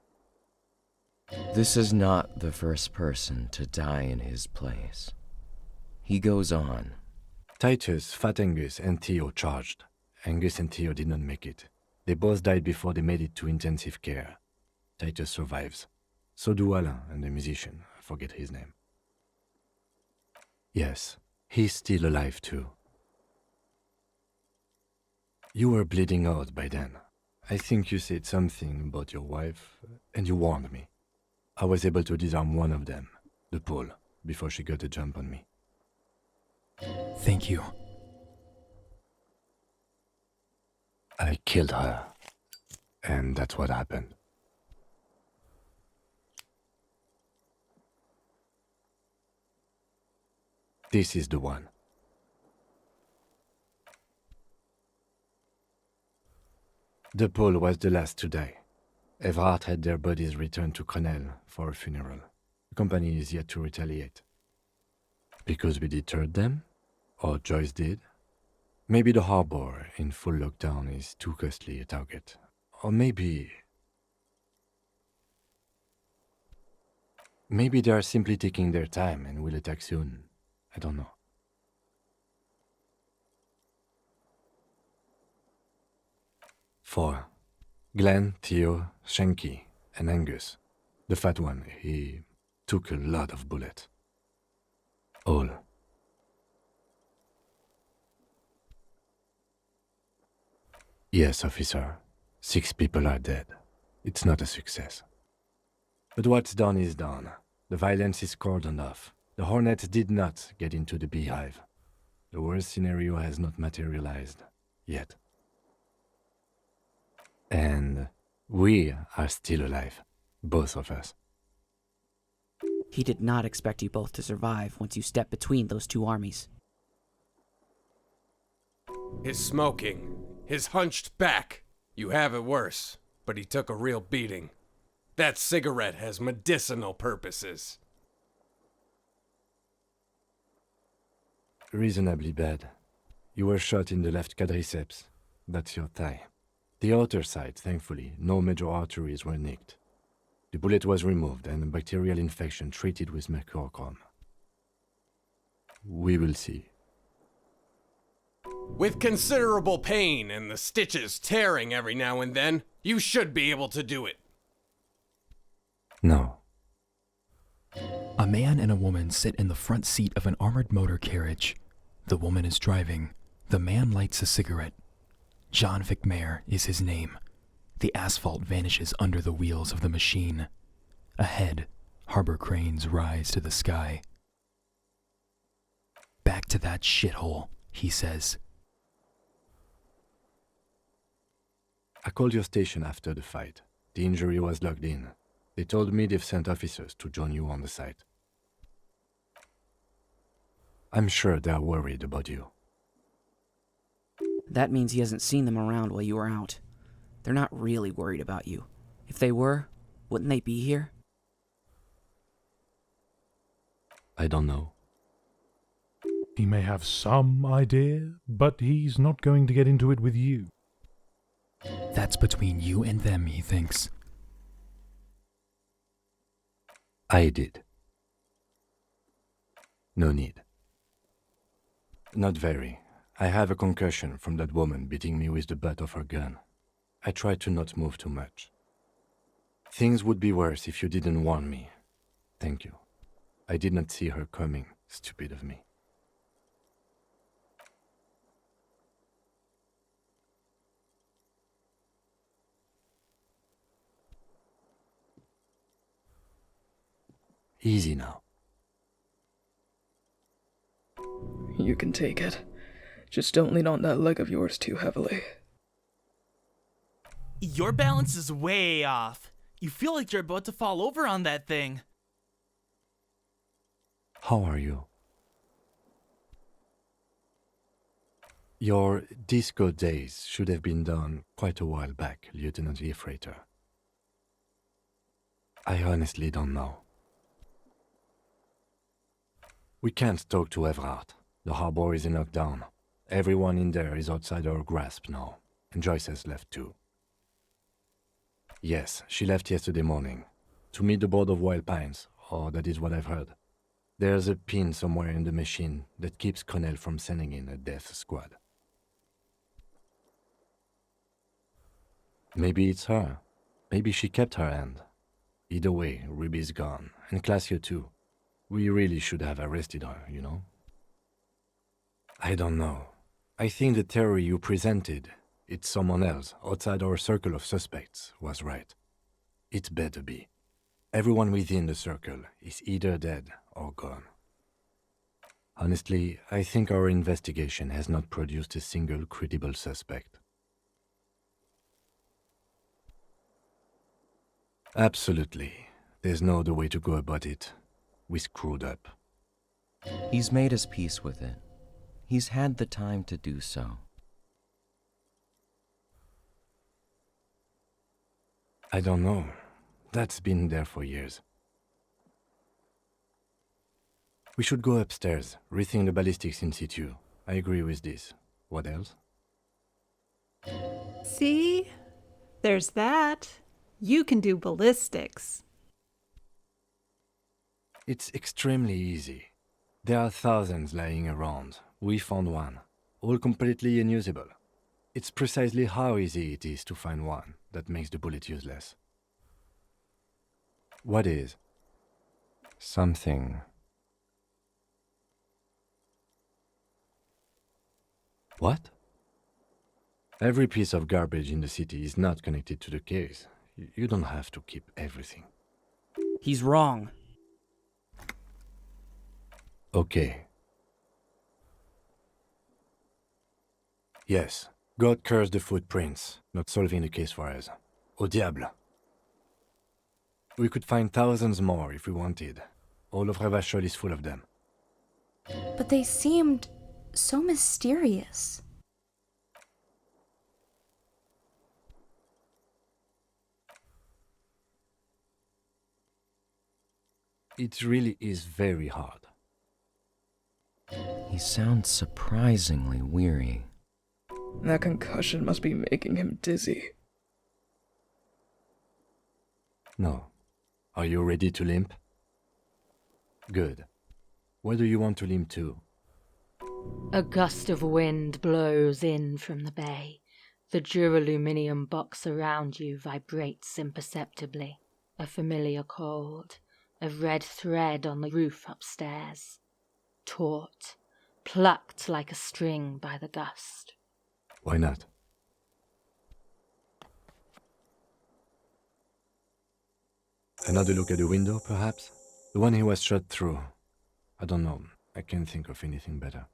This is not the first person to die in his place. He goes on. Titus, Fat Angus, and Theo charged. Angus and Theo did not make it. They both died before they made it to intensive care. Titus survives. So do Alain and the musician. I forget his name. Yes, he's still alive too. You were bleeding out by then. I think you said something about your wife, and you warned me. I was able to disarm one of them, the Pole, before she got a jump on me. Thank you. I killed her, and that's what happened. This is the one. The Pole was the last to die. Everhart had their bodies returned to Crenel for a funeral. The company is yet to retaliate. Because we deterred them? Or Joyce did? Maybe the harbor in full lockdown is too costly a target. Or maybe they are simply taking their time and will attack soon. I don't know. Four. Glenn, Theo, Shanky, and Angus. The fat one, he took a lot of bullets. All. Yes, officer. 6 people are dead. It's not a success. But what's done is done. The violence is cordoned off. The Hornets did not get into the beehive. The worst scenario has not materialized. Yet. And we are still alive. Both of us. He did not expect you both to survive once you stepped between those two armies. His smoking, his hunched back. You have it worse, but he took a real beating. That cigarette has medicinal purposes. Reasonably bad. You were shot in the left quadriceps. That's your thigh. The outer side, thankfully, no major arteries were nicked. The bullet was removed and a bacterial infection treated with mercurochrome. We will see. With considerable pain and the stitches tearing every now and then, you should be able to do it. No. A man and a woman sit in the front seat of an armored motor carriage. The woman is driving. The man lights a cigarette. John Vicmair is his name. The asphalt vanishes under the wheels of the machine. Ahead, harbor cranes rise to the sky. Back to that shithole, he says. I called your station after the fight. The injury was logged in. They told me they've sent officers to join you on the site. I'm sure they're worried about you. That means he hasn't seen them around while you were out. They're not really worried about you. If they were, wouldn't they be here? I don't know. He may have some idea, but he's not going to get into it with you. That's between you and them, he thinks. I did. No need. Not very. I have a concussion from that woman beating me with the butt of her gun. I tried to not move too much. Things would be worse if you didn't warn me. Thank you. I did not see her coming. Stupid of me. Easy now. You can take it. Just don't lean on that leg of yours too heavily. Your balance is way off. You feel like you're about to fall over on that thing. How are you? Your disco days should have been done quite a while back, Lieutenant Ephrator. I honestly don't know. We can't talk to Everard. The harbor is in lockdown. Everyone in there is outside our grasp now, and Joyce has left too. Yes, she left yesterday morning, to meet the board of Wild Pines, or that is what I've heard. There's a pin somewhere in the machine that keeps Connell from sending in a death squad. Maybe it's her. Maybe she kept her hand. Either way, Ruby's gone, and Classio too. We really should have arrested her, you know? I don't know. I think the theory you presented, it's someone else outside our circle of suspects, was right. It better be. Everyone within the circle is either dead or gone. Honestly, I think our investigation has not produced a single credible suspect. Absolutely. There's no other way to go about it. We screwed up. He's made his peace with it. He's had the time to do so. I don't know. That's been there for years. We should go upstairs, rethink the ballistics in situ. I agree with this. What else? See? There's that. You can do ballistics. It's extremely easy. There are thousands lying around. We found one, all completely unusable. It's precisely how easy it is to find one that makes the bullet useless. What is? Something. What? Every piece of garbage in the city is not connected to the case. You don't have to keep everything. He's wrong. Okay. Yes, God cursed the footprints, not solving the case for us. Au diable. We could find thousands more if we wanted. All of Revachol is full of them. But they seemed so mysterious. It really is very hard. He sounds surprisingly weary. That concussion must be making him dizzy. No. Are you ready to limp? Good. Where do you want to limp to? A gust of wind blows in from the bay. The duraluminium box around you vibrates imperceptibly. A familiar cold. A red thread on the roof upstairs. Taut. Plucked like a string by the gust. Why not? Another look at the window, perhaps? The one he was shot through. I don't know. I can't think of anything better.